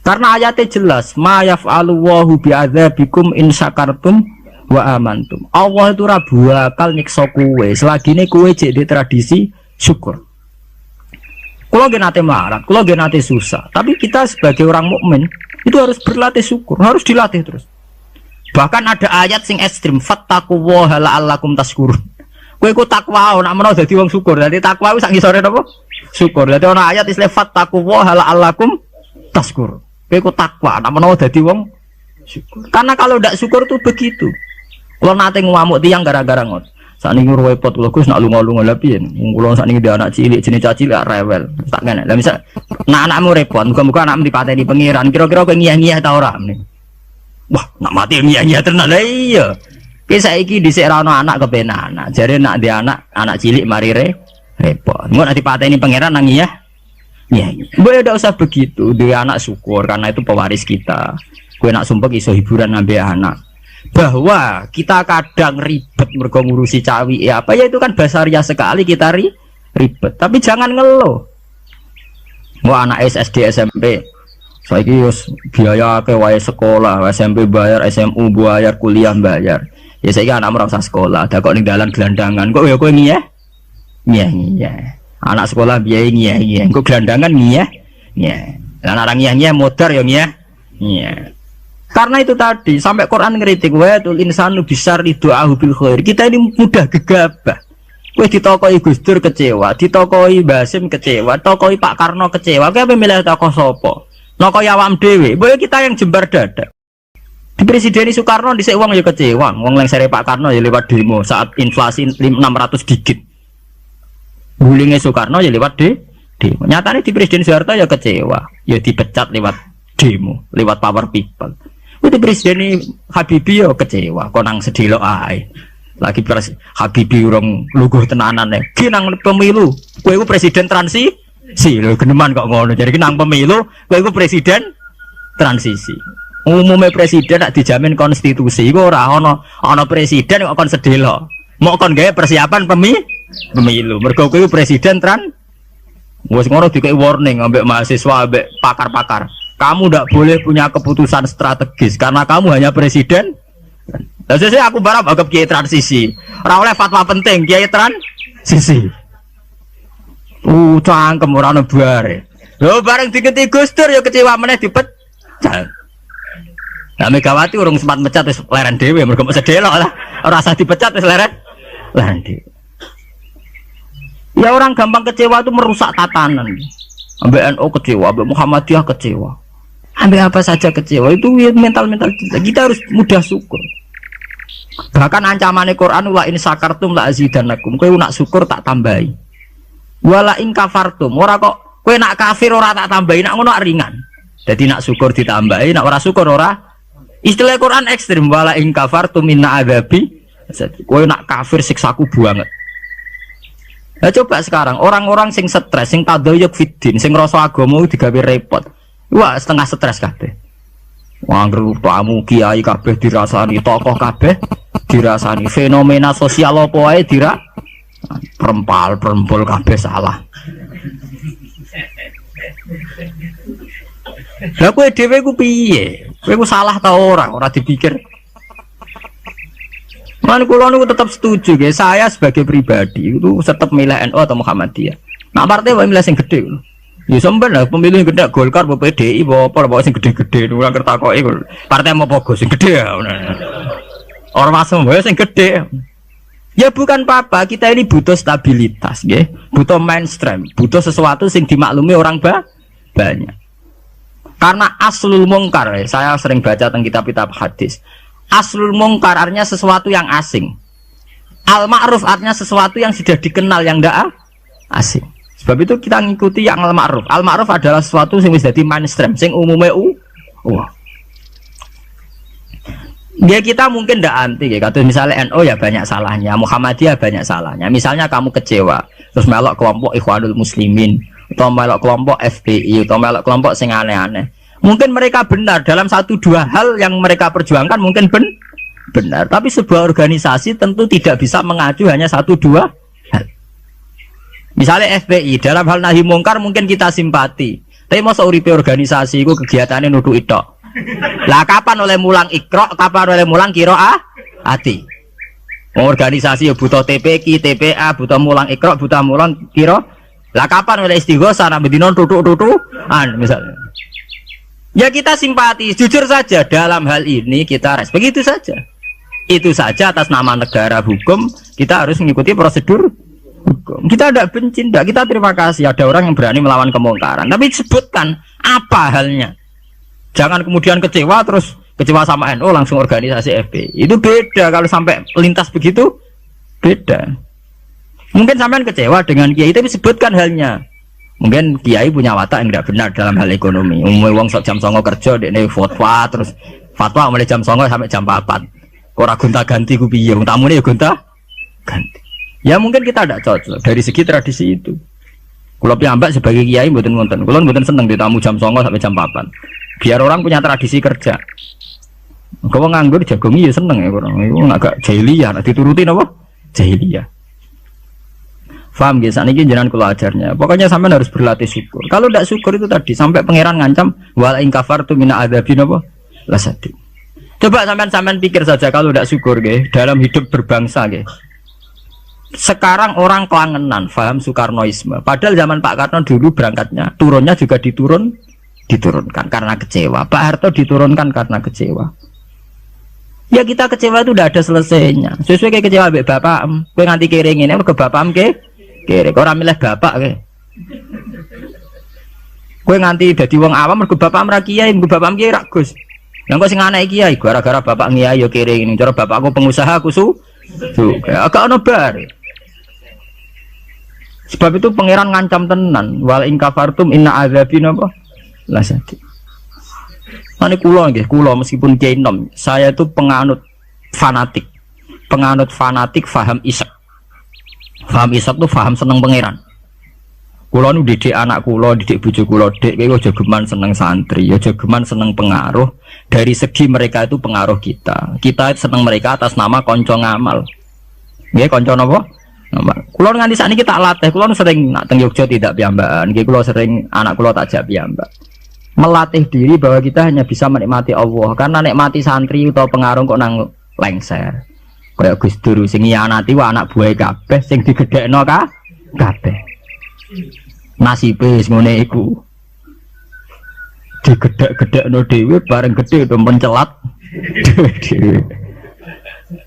S3: Karena ayatnya jelas, ma yaf'alu Allahu bi'adzabikum in syakartum wa amantum. Allah itu ora bakal nyiksa kowe selagi ini kowe jek di tradisi syukur. Kalau gak nate melarat, kalau gak nate susah, tapi kita sebagai orang mukmin itu harus berlatih syukur, harus dilatih terus. Bahkan ada ayat sing ekstrim, fattaqullaha la'allakum tashkurun. Kowe iku takwa nek menawa dadi wong syukur. Dadi takwa wis sak ngisore napa? Syukur. Dadi ana ayat istilah fattaqullaha la'allakum tashkurun. Kowe iku takwa nek menawa dadi wong syukur. Karena kalau ndak syukur tuh begitu. Kalau nate ngamuk tiang gara-gara ngot. Saat ini repot lho Gus nak lunga-lunga lha piye? Wong saat ini dia anak cilik jenis cilik rewel. Tak kene. Lah misal nak anakmu repot, muga-muga anakmu dipateni pengiran. Kira-kira kowe ngiyah-ngiyah ta ora meneh? Wah, nak mati ngiyah-ngiyah tenan. Lah iya. Ki saiki dhisik ra ono anak kepenak anak. Jare nak dia anak cilik mari repot. Engko nak dipateni pengiran nang ngiyah. Ngiyah. Mbok ndak usah begitu. Dia anak syukur karena itu pewaris kita. Kowe nak sumpek iso hiburan nambah anak. Bahwa kita kadang ribet mergo ngurusi cawi ya apa ya itu kan basaria sekali kita ribet, tapi jangan ngeluh. Wah anak SD SMP Saiki wis biaya akeh wae sekolah, SMP bayar, SMU bayar, kuliah bayar. Ya saiki anakmu ora usah sekolah, dak kok ning dalan gelandangan. Kok ya kowe ngiyeh? Ngiyeh. Anak sekolah biaya ngiyeh. Kok gelandangan ngiyeh? Ngiyeh. Lah orang ngiyeh modar ya ngiyeh. Ngiyeh. Karena itu tadi sampai Quran ngeritik wa tul insanu bisar doahu bil khair. Kita ini mudah gegabah. Kowe ditokoi Gus Dur kecewa, ditokoi Basim kecewa, tokoi Pak Karno kecewa. Kowe apa milih tokoh sapa? Noko awam dhewe, boyo kita yang jembar dada. Di Presiden Soekarno dhisik wong ya kecewa, wong lengsere Pak Karno ya lewat demo saat inflasi 600 digit. Gulinge Soekarno ya lewat demo. Nyatane di Presiden Soeharto ya kecewa, ya dipecat lewat demo, lewat power people. Di Presiden Habibie ya kecewa, konang sedelok ae. Lagi Habibie urung luguh tenanan ya. Ki nang pemilu, kowe iku presiden transisi. Lho geneman kok ngono. Jadi nang pemilu kowe iku presiden transisi. Umumnya presiden nak dijamin konstitusi iku ora ana presiden kok kon sedelok. Mau kon gawe persiapan pemilu. Mergo kowe presiden wis ngono dikei warning ambek mahasiswa ambek pakar-pakar. Kamu ndak boleh punya keputusan strategis karena kamu hanya presiden. Lah sesuk aku barang anggap kiai transisi. Ora oleh fatwa penting kiai transisi. Cangkem ora ono bare. Lho bareng diketi Gus Dur ya kecewa meneh dipecat. Nah Megawati urung sempat mecat wis leren dhewe mergo mesti delok lah. Ora usah dipecat wis leren dhewe. Ya orang gampang kecewa itu merusak tatanan. Ambek NU kecewa, ambek Muhammadiyah kecewa. Ambek apa saja kecewa itu mental-mental kita harus mudah syukur. Bahkan ancamannya Quran la in sakartum la azidannakum. Kowe nak syukur tak tambahi. Wala in kafartum. Ora kok kowe nak kafir ora tak tambahi, nak ngono ringan. Jadi nak syukur ditambahi, nak ora syukur ora. Istilah Quran ekstrim wala in kafartum minna adzabi. Kowe nak kafir siksaku banget. Nah coba sekarang orang-orang sing stres, sing tadayuk fiddin, sing rasa agama digawe repot. Wah setengah stres kabeh. Wong tamu kiai kabeh dirasani, tokoh kabeh dirasani, fenomena sosial apa wae perempol kabeh salah. Lah kowe dhewe ku piye? Kowe ku salah ta ora dipikir. Man kula niku tetap setuju nggih, saya sebagai pribadi itu tetap milih NU atau Muhammadiyah. Nak partai wae milih sing gedhe. Ya sampean lah pemilih yang gede Golkar apa PDI apa sing gede-gede ora kertakoki partai mau pogo sing gede ya. Ormas wae sing gede. Ya bukan apa-apa, kita ini butuh stabilitas nggih, butuh mainstream, butuh sesuatu sing dimaklumi orang banyak. Karena aslul mungkar, saya sering baca tentang kitab-kitab hadis. Aslul mungkar artinya sesuatu yang asing. Al ma'ruf artinya sesuatu yang sudah dikenal yang ndak asing. Sebab itu kita ngikuti yang al-ma'ruf. Al-ma'ruf adalah sesuatu yang bisa jadi mainstream, yang umumnya ya kita mungkin tidak anti ya. Kata misalnya NU ya banyak salahnya, Muhammadiyah banyak salahnya. Misalnya kamu kecewa, terus melok kelompok Ikhwanul Muslimin, atau melok kelompok FPI, atau melok kelompok sing aneh-aneh. Mungkin mereka benar dalam satu dua hal yang mereka perjuangkan mungkin benar. Tapi sebuah organisasi tentu tidak bisa mengacu hanya satu dua hal. Misalnya FPI dalam hal nahi mungkar mungkin kita simpati, tapi masa uripe organisasi itu kegiatannya nuduh itok. Lah kapan oleh mulang ikro, kapan oleh mulang ati. Organisasi ya butuh TPQ, TPA, butuh mulang ikro, butuh mulang kiro. Lah kapan oleh istighosah nambah dinon tutuk-tutukan misalnya. Ya kita simpati, jujur saja dalam hal ini kita respect, begitu saja. Itu saja atas nama negara hukum kita harus mengikuti prosedur. Kita tidak benci, tidak, kita terima kasih ada orang yang berani melawan kemungkaran. Tapi sebutkan apa halnya. Jangan kemudian kecewa terus kecewa sama NU langsung organisasi FPI. Itu beda kalau sampai lintas begitu, beda. Mungkin sampean kecewa dengan kiai tapi sebutkan halnya. Mungkin kiai punya watak yang tidak benar dalam hal ekonomi. Umumnya wong sok jam 09.00 kerja dekne fatwa terus fatwa mulai jam 09.00 sampai jam 4. Ora gonta-ganti ku piye? Wong tamune ya gonta-ganti. Ya mungkin kita tidak cocok dari segi tradisi itu. Kalau piyambak sebagai kiai mboten wonten. Kula mboten seneng ditamu jam 09.00 sampai jam 4. Biar orang punya tradisi kerja. Kalau nganggur jagongi ya seneng ya orang. Itu agak jahiliyah, diturutin apa? Jahiliyah. Paham guys, ini jenengan kula ajarnya. Pokoknya sampean harus berlatih syukur. Kalau tidak syukur itu tadi sampai pangeran ngancam wala in kafartum min adzabin apa? Lasadid. Coba sampean pikir saja kalau tidak syukur guys dalam hidup berbangsa guys. Sekarang orang kelangenan paham Soekarnoisme. Padahal zaman Pak Karno dulu berangkatnya turunnya juga diturunkan karena kecewa. Pak Harto diturunkan karena kecewa. Ya kita kecewa itu udah ada selesainya. Sesuai kayak kecewa mbek bapak, kowe nganti kering ini ke bapakmu kere orang milih bapak ke. Kowe nganti dadi wong awam mergo bapak ra kiai, mergo bapak kiai ra Gus. Lah kok sing anak kiai gara-gara bapak kiai yo kere ini. Cara bapakku pengusaha aku agak ono bar. Sebab itu pangeran ngancam tenan, wal in kafartum inna adzabin apa? Lasadid. Ane kula nggih, kula meskipun kiai nom, saya itu penganut fanatik faham isak. Faham isak tuh faham seneng pangeran. Kula nu didik anak kula, didik bojo kula, Dek, kowe aja geman seneng santri, aja geman seneng pengaruh. Dari segi mereka itu pengaruh kita. Kita seneng mereka atas nama konco ngamal. Nggih, konco napa? Ngamal. Kula nganti sakniki tak latih, kula sering nak teng Yogya tidak piyambakan. Nggih kula sering anak kula tak jak piyambak. Melatih diri bahwa kita hanya bisa menikmati Allah, karena nikmati santri atau pengaruh kok nang lengser. Kayak Gus Dur sing nyianati wa anak buah kabeh sing digedhekno kabeh. Nasibe wis ngene iku. Digedhek-gedhekno dhewe bareng gedhe do mencelat dhewe.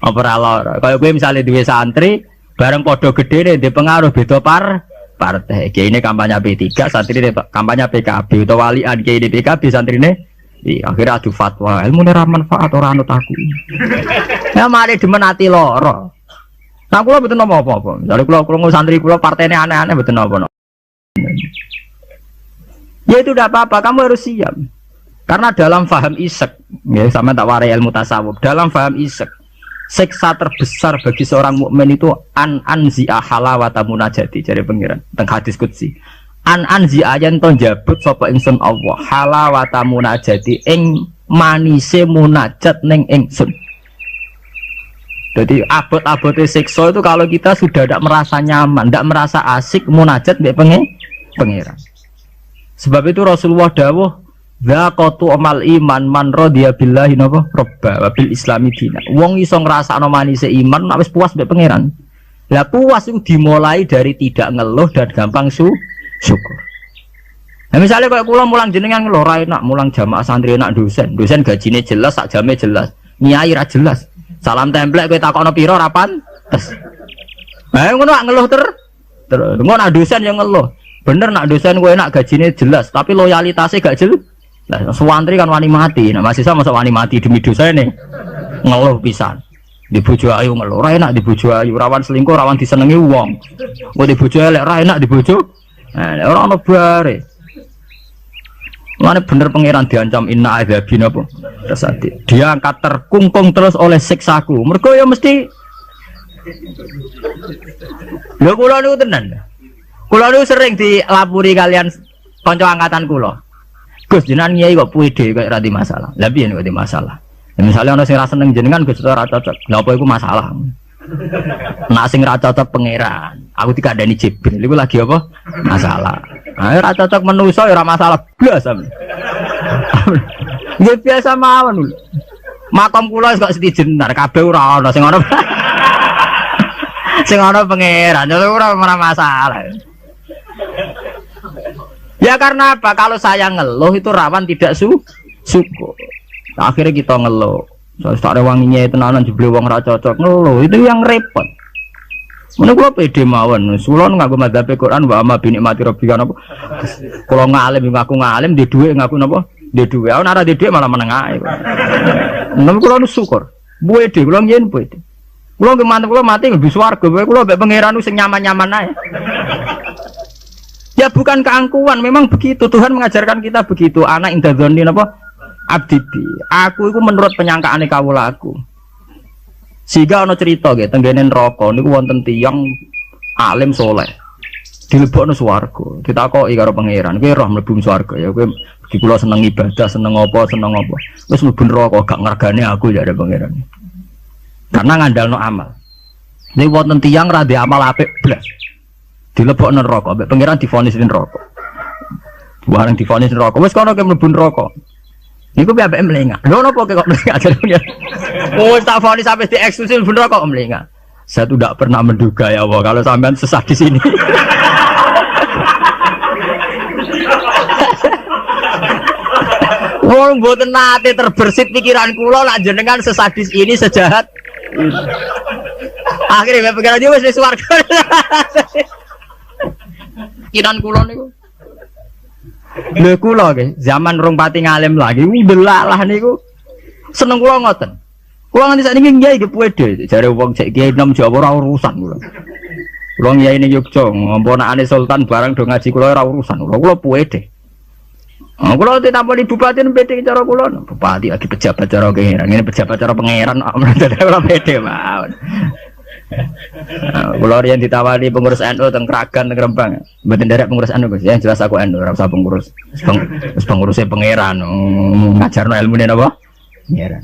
S3: Apa ora lara. Kayak kowe misale duwe santri bareng padha gedhene ndek pengaruh beda partai. Kiai ini kampanye P3, santri ini kampanye PKB atau walian kiai ini PKB santri ini akhirnya adu fatwa ilmu ini manfaat orang anut aku ya mari dimenati loro. Nah kula betul apa-apa dari kula santri kula partainya aneh-aneh betul apa ya itu tidak apa-apa, kamu harus siap karena dalam faham isek ya sama tak warai ilmu tasawuf, dalam faham isek siksa terbesar bagi seorang mukmin itu anzi'a halawata munajati dari pengiran teng hadis qudsi anzi'a yen to njabut sapa ingsun Allah halawata munajati ing manise munajat ning ingsun. Jadi abot-abote siksa itu kalau kita sudah tidak merasa nyaman, tidak merasa asik munajat mbek pengiran. Sebab itu Rasulullah dawuh dzaqatu amal iman man radiya billahi napa robba wabil islami dina. Wong iso ngrasakno manise iman nek wis puas mbek pangeran. Lah puas itu dimulai dari tidak ngeluh dan gampang syukur. Nah misalnya kayak kula mulang jenengan ngeluh ra enak, mulang jamaah santri enak dosen gajine jelas, sak jame jelas. Nyai ra jelas. Salam templek kowe takokno pira ra pantes. Nah ngono ngeluh terus ngono nak dosen yang ngeluh. Bener nak dosen kowe enak gajine jelas, tapi loyalitasnya gak jelas. Nah, suwantri kan wani mati. Nah, mahasiswa masa wani mati demi dosa ini ngeluh pisan. Di bojo ayu ngeluh, ra enak di bojo ayu, rawan selingkuh, rawan disenengi wong. Kok di bojo elek ra enak di bojo. Nah, ora ono bare. Mane bener pangeran diancam inna adzabin apa? Lasadid. Dia angkat terkungkung terus oleh siksaku. Mergo ya mesti lho kula niku tenan. Kula niku sering dilapuri kalian kanca angkatan kula. Gus jenengan nyai kok puede kok ra di masalah. Lah piye nek di masalah? Ya, misalnya ana sing ra seneng jenengan Gus ora cocok. Lha apa iku masalah? Nek sing ra cocok pangeran, aku dikandani Jibril iku lagi apa? Masalah. Nah, ra cocok manusa ya ora masalah blas. Nggih biasa mawon lho. Makom kula wis kok setijenar kabeh ora ana sing ana. Sing ana pangeran, ora masalah. Ya karena apa? Kalau saya ngeluh itu rawan tidak syukur. Nah, akhirnya kita ngeluh. Soalnya tak ada wanginya tenanan jebule wong ra cocok ngeluh itu yang repot. Mana kula pede mawon. Sulon ngaku madzhab Quran wa amma bi nikmati rabbika napa. Kula ngalim ngaku ngalim di dhuwit ngaku napa? Di dhuwit. Ana ora di dhuwit malah meneng ae. Nang kula nu syukur. Pede kula yen pede. Kula ge mantep kula mati lebih swarga. Kula mbek pangeran sing nyaman-nyaman ae. Ya bukan keangkuhan, memang begitu. Tuhan mengajarkan kita begitu. Anak indadzoni napa? Abdibi. Aku itu menurut penyangkaane kawula aku. Sehingga ana cerita nggih tenggene neraka niku wonten tiyang alim soleh. Dilebokno swarga. Ditakoki karo pangeran, "Kowe roh mlebu swarga ya kowe iki kula seneng ibadah, seneng apa? Wis mlebu neraka gak ngergane aku ya ada pangeran." Karena ngandalno amal. Nek wonten tiyang ra ndek amal apik blas. dilebokno neraka, mbek pangeran divonis neraka. Bareng divonis neraka, wis kono ke mlebu neraka. Niku piye ambek melengak. Lho napa kok melengak jenenge? Oh, tak vonis sampai dieksklusi mlebu neraka kok melengak. Saya tuh tidak pernah menduga ya Allah kalau sampean sesat di sini. Wong mboten nate terbersit pikiran kula nak jenengan sesadis ini sejahat ini. Akhirnya pikiran dia wis swarga. Pikiran kula niku. Lha kula nggih zaman rong pati ngalim lagi ndelalah niku seneng kula ngoten. Kula nganti sakniki nggih iki pede jare wong cek kiai nom Jawa ora urusan kula. Kula kiai ning Yogya ngomponakane sultan barang do ngaji kula ora urusan. Kula pede. Kalau ditamponi bupati pede cara kula, bupati lagi pejabat cara pangeran, ini pejabat cara pangeran, ora pede mawon. Kula riyen ditawari pengurus NU teng Kragan teng Rembang, mboten derek pengurus NU Gus, yang jelas aku NU ora usah pengurus. Pengurusnya pangeran, ngajarno ilmune napa? Pangeran.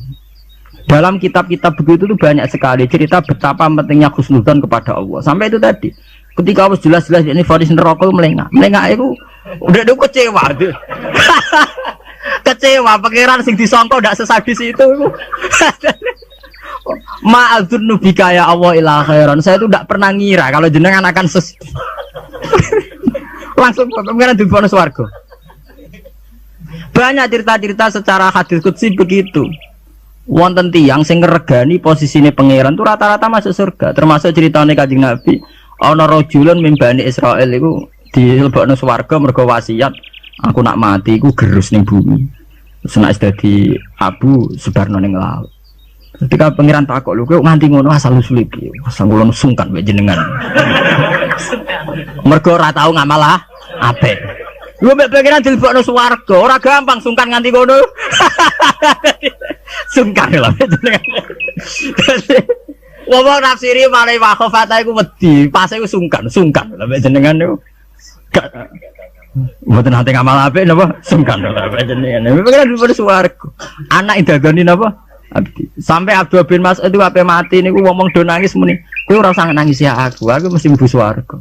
S3: Dalam kitab-kitab begitu tuh banyak sekali cerita betapa pentingnya husnudzon kepada Allah. Sampai itu tadi, ketika harus jelas-jelas ini vonis neraka melengak itu udah kecewa tuh. Kecewa pangeran sing disangka ndak sesadis itu. Ma'adzunnu bika ya Allah ila khairan. Saya itu ndak pernah ngira kalau jenengan akan langsung pangeran dibono swarga. Banyak cerita-cerita secara hadis qudsi begitu. Wonten tiyang sing ngregani posisine pangeran tuh rata-rata masuk surga, termasuk ceritane Kanjeng Nabi ana rajulun min Bani Israil iku dilebokno swarga mergo wasiat aku nak mati iku gerus ning bumi. Terus nek dadi abu sebarno ning laut. Ketika pangeran takok lho kowe nganti ngono asal usul iki. Asal kula sungkan mek jenengan. Mergo ora tau ngamal apik. Lu mek pangeran dilebokno swarga, ora gampang sungkan nganti ngono. Sungkan lho jenengan. Ngomong nafsiri malai wakhofata iku wedi, pas iku sungkan lho mek jenengan niku. Mboten nate ngamal apik napa? Sungkan lho mek jenengan. Pangeran dilebokno swarga. Anak idagani napa? Abdi. Sampai Abdul bin Mas'ud itu ape mati niku ngomong do nangis muni. Kowe ora usah nangis ya aku mesti mlebu swarga.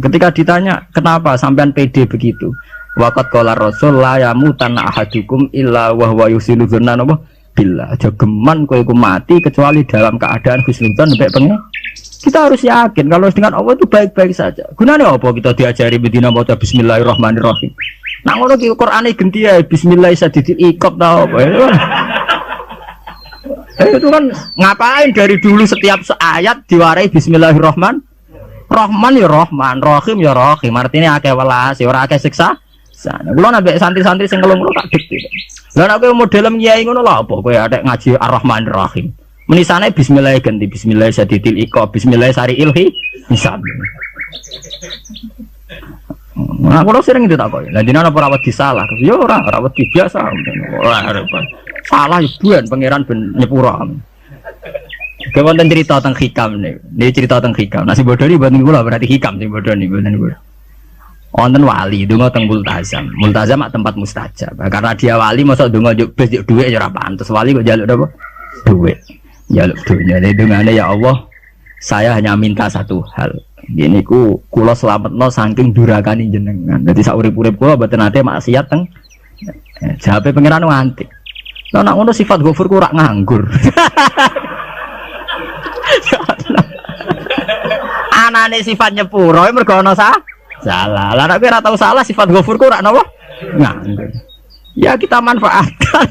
S3: Ketika ditanya kenapa sampean pede begitu, waqat qala rasul la yamutan ahadukum illa wa huwa yusilu dzanna billah. Aja geman kowe iku mati kecuali dalam keadaan husnudzon mbek pengen. Kita harus yakin kalau dengan Allah itu baik-baik saja. Gunanya apa kita diajari bedina maca bismillahirrahmanirrahim. Nah ngono ki Qur'ane genti ya bismillah sadidil iqab ta apa ya. Itu kan ngapain dari dulu setiap ayat diwarai bismillahirrahmanirrahim. Rahman ya Rahman, Rahim ya Rahim. Artinya akeh welas, ora akeh siksa. Kulo nambah santri-santri sing ngelung tak dik. Lah nek kowe model kiai ngono lho apa kowe adek ngaji Ar-Rahman Ar-Rahim. Menisane bismillah ganti bismillah sadidil iqab, bismillah sariil hisab. Nah, kulo sering ditakoki. Lah dina apa ora wedi salah? Ya ora wedi biasa. Ora repot. Salah ya buan pangeran ben nyepura. Kewonten cerita tentang hikam nih. Ini cerita tentang hikam. Nasi bodoh ini buatan gula berarti hikam sih bodoh nih buatan gula. Wonten wali donga teng multazam. Multazam tempat mustajab. Karena dia wali masa donga juk duit ya ora pantes. Wali kok njaluk apa? Duit. Njaluk dunya. Dongane ya Allah, saya hanya minta satu hal. Gini kula slametno saking durakane jenengan. Dadi sak urip-urip kula mboten ate maksiat teng. Jawabe pangeran nganti. Lah nek ngono sifat ghafur ku ora nganggur. Anane sifat nyepuro mergo ana salah. Lah nek ora tau salah sifat ghafur ku ora napa? Nganggur. Ya kita manfaatkan.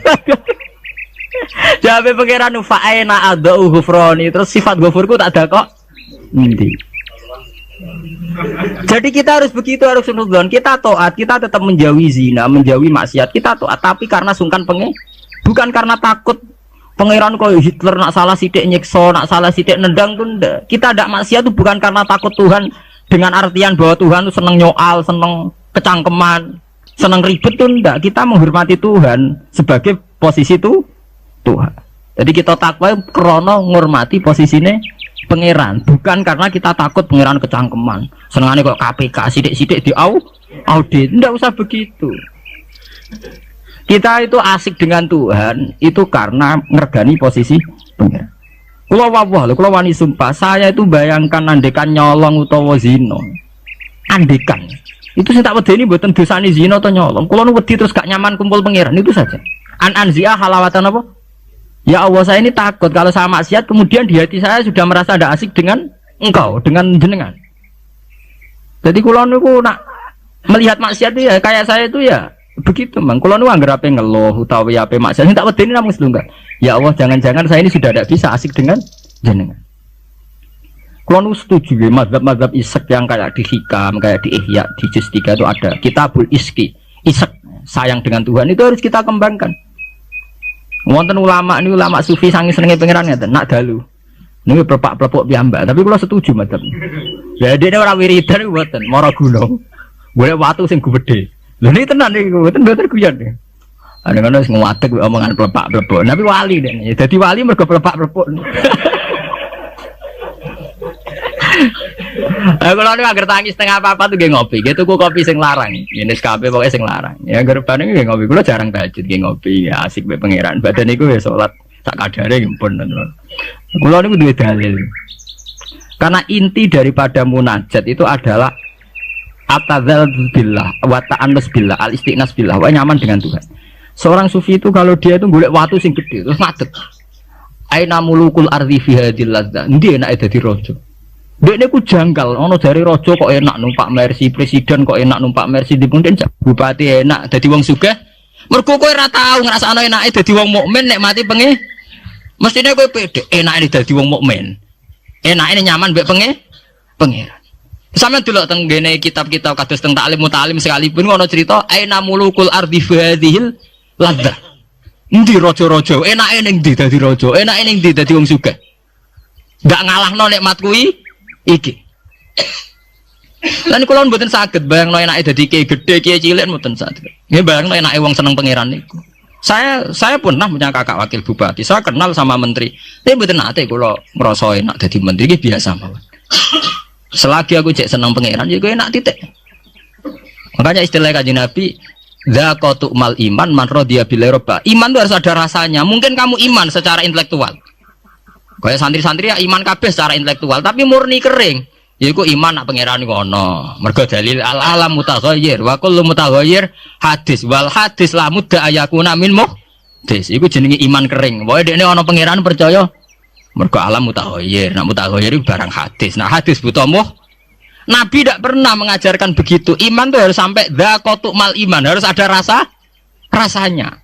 S3: Jawabe pangeran fa'ina adau ghufrani terus sifat ghafur ku tak ada kok. Endi? Jadi kita harus begitu, harus sunudzon. Kita taat, kita tetap menjauhi zina, menjauhi maksiat. Kita taat tapi karena sungkan bukan karena takut. Pangeran kok Hitler nak salah sidik nyekso, nak salah sidik nendang tuh ndak. Kita tidak maksiat itu bukan karena takut Tuhan dengan artian bahwa Tuhan itu seneng nyoal, seneng kecangkeman, seneng ribet tuh ndak. Kita menghormati Tuhan sebagai posisi itu Tuhan. Jadi kita takwa krono ngormati posisinya pangeran, bukan karena kita takut pangeran kecangkeman. Senengane kok KPK sidik-sidik di audit, ndak usah begitu. Kita itu asik dengan Tuhan itu karena ngergani posisi pangeran. Kula wawah lho, kula wani sumpah, saya itu bayangkan andekan nyolong utawa zina. andekan. Itu sing tak wedeni mboten dosane zina atau nyolong. Kula nu wedi terus gak nyaman kumpul pangeran itu saja. Anzia halawatan apa? Ya Allah, saya ini takut kalau saya maksiat kemudian di hati saya sudah merasa tidak asik dengan engkau, dengan jenengan. Jadi kula niku nak melihat maksiat itu ya kayak saya itu ya begitu mang. Kula niku anggere ape ngeluh utawi ape maksiat sing tak wedeni namung sedunggal. Ya Allah, jangan-jangan saya ini sudah tidak bisa asik dengan jenengan. Kula niku setuju ya mazhab-mazhab isek yang kayak di Hikam, kayak di Ihya, di Juz 3 itu ada Kitabul Iski. Isek sayang dengan Tuhan itu harus kita kembangkan. Wonten ulama ini ulama sufi sangi senenge pangeran ngeten nak dalu. Niku plepak-plepok piyambak, tapi kula setuju mazhab. Ya dene ora wiridan mboten, mara gunung. Golek watu sing gedhe. Lha niki tenan niku, mboten guyon. Ana ngono wis nguwatek omongan plepak-plepok. Tapi wali dene. Dadi wali mergo plepak-plepok. Aku lalu agar tangis setengah apa tuh gak ngopi, gitu ku kopi sing larang, ini SKP pokoknya sing larang. Ya gerbang ini gak ngopi, aku jarang tahajud gak ngopi, ya asik be pangeran. Badan itu ya sholat tak kadare gimpun. Aku lalu dua dalil. Karena inti daripada munajat itu adalah atadzal billah, wa ta'annus billah, al istiqnas billah, wa nyaman dengan Tuhan. Seorang sufi itu kalau dia itu golek watu sing gede terus ngadeg. Aina mulukul ardi fi hadil ladzah. Ndi enak dadi raja. Dekne ku janggal, ono dari raja kok enak numpak Mercy, presiden kok enak numpak Mercy, dipundhen bupati enak dadi wong sugih. Mergo kowe ora tau ngrasakno enake dadi wong mukmin nek mati pengen. Mestine kowe pede enake dadi wong mukmin. Enake nyaman mbek pangeran. Sampeyan delok teng ngene kitab-kitab kados teng taklim mutalim sekalipun ono cerita aina mulukul ardi hadhil ladzah. Endi raja-raja enake ning ndi dadi raja, enake ning ndi dadi wong sugih. Ndak ngalahno nikmat kuwi iki. Lan kula mboten saged bayangno enake dadi kiai gedhe, kiai cilik mboten saged. Nggih bayangno enake wong seneng pangeran niku. Saya pernah punya kakak wakil bupati. Saya kenal sama menteri. Tapi mboten nate kula ngrasa enak dadi menteri iki biasa mawon. Selagi aku cek seneng pangeran ya enak titik. Makanya istilah Kanjeng Nabi zaqatu mal iman man radiya billahi robba. Iman itu harus ada rasanya. Mungkin kamu iman secara intelektual. Kayak santri-santri ya iman kabeh secara intelektual, tapi murni kering. Yaiku iman nak pangeran ngono. Mergo dalil al alam mutaghayyir wa kullu mutaghayyir hadis wal hadis la mudda ayakuna min muhdis. Iku jenenge iman kering. Pokoke dekne ana pangeran percaya mergo alam mutaghayyir. Nak mutaghayyir barang hadis. Nah hadis butuh Nabi tidak pernah mengajarkan begitu. Iman tuh harus sampai dzaqatu mal iman, harus ada rasanya.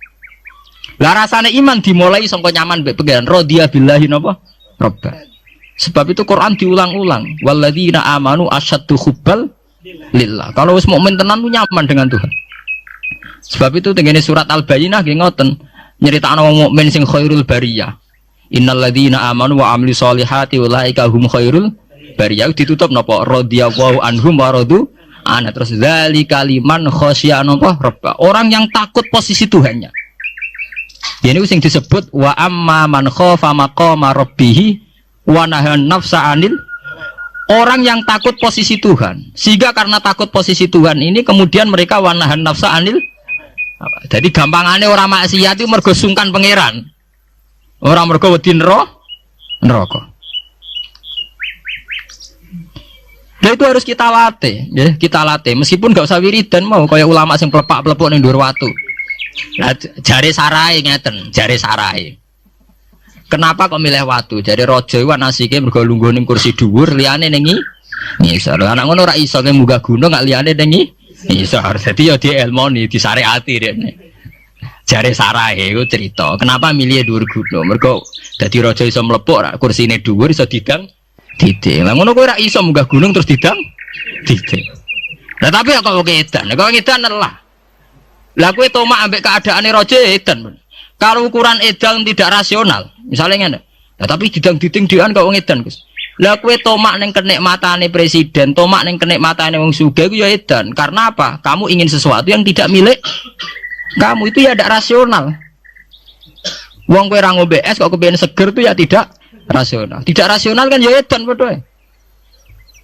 S3: Lah rasane iman dimulai sangka nyaman mbek pangeran radhiya billahi napa robba. Sebab itu Quran diulang-ulang walladzina amanu asyaddu hubbal lillah. Kalau wis mukmin tenan ku nyaman dengan Tuhan. Sebab itu tengene surat Al-Bayyinah nggih ngoten nyeritakno wong mukmin sing khairul bariyah. Innalladzina amanu wa amilus solihati ulaika hum khairul bariyah. Ditutup napa radhiyallahu anhum wa radu ana terus dzalika liman khasyiya napa robba. Orang yang takut posisi Tuhannya. Ini sing disebut wa amma man khafa maqama rabbih wa nahan nafsa anil. Orang yang takut posisi Tuhan. Sehingga karena takut posisi Tuhan ini kemudian mereka wa nahan nafsa anil. Jadi gampangane orang maksiat itu mergo sungkan pangeran. Orang mergo wedi neraka. Nah itu harus kita latih, ya, kita latih. Meskipun gak usah wiridan mau kayak ulama sing pelepak-pelepok ning dhuwur watu. Nah, jare sarai ngeten, jare sarai. Kenapa kok milih watu? Jare raja iku nasike mergo lungguh ning kursi dhuwur, liyane ning ngisor. Anak ngono ora iso munggah gunung gak liyane ning ngisor. Dadi ya dielmoni, disareati rene. Jare sarai iku cerita. Kenapa milih dhuwur gunung? Mergo dadi raja iso mlepuk kursine dhuwur iso didang titik. Lah ngono kowe ora iso munggah gunung terus didang titik. Lah tapi kok edan lah. Lah kowe tomak ambek keadaane raja edan. Kalau ukuran edan tidak rasional, misalnya ngene. Lah tapi didang-diding-dian kok wong edan, Gus. Lah kowe tomak ning kenikmatane presiden, tomak ning kenikmatane wong sugih ku ya edan. Karena apa? Kamu ingin sesuatu yang tidak milik kamu, itu ya tidak rasional. Wong kowe ra ngombe es kok kepengin seger itu ya tidak rasional. Tidak rasional kan ya edan padha.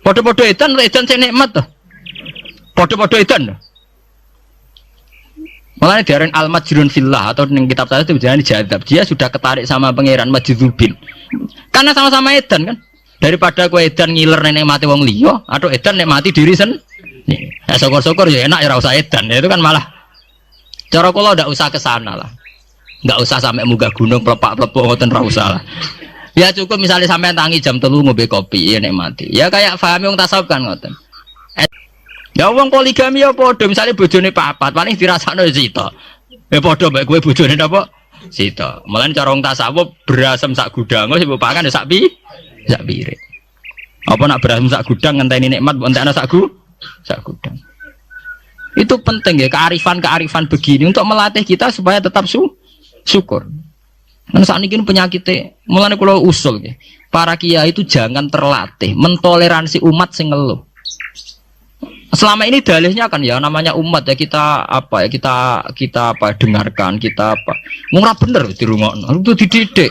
S3: Padha-padha edan sing nikmat to. Padha-padha edan. Makanya diaran al-majrun fillah atau ning kitab saya itu berjalan jadab. Dia sudah ketarik sama pangeran majdzubin. Karena sama-sama edan kan. Daripada kowe edan ngiler nek mati wong liya atau edan nek mati diri Ya syukur-syukur ya enak ya ora usah edan. Ya, itu kan malah cara kula ndak usah ke sana lah. Nggak usah sampai munggah gunung pelepak-pelepuk ngoten ra usah lah. Ya cukup misalnya sampai tangi jam 3 ngombe kopi ya nikmati. Ya kayak pahami wong tasawuf kan ngoten. Ya wong poligami ya padha misale bojone papat paling dirasakno sita. Ya padha mbek kowe bojone napa? Sita. Mulane cara wong tasawuf berasem sak gudang sing mbok pangan ya sak piring. Apa nak berasem sak gudang ngenteni nikmat mbok entekno sak gudang. Itu penting ya kearifan begini untuk melatih kita supaya tetap syukur. Kan saat ini penyakitnya, mulanya kalau usul ya, para kiai itu jangan terlatih mentoleransi umat sing ngeluh. Selama ini dalihnya kan ya namanya umat ya kita apa ya kita apa dengarkan kita apa murah bener di rumah itu dididik.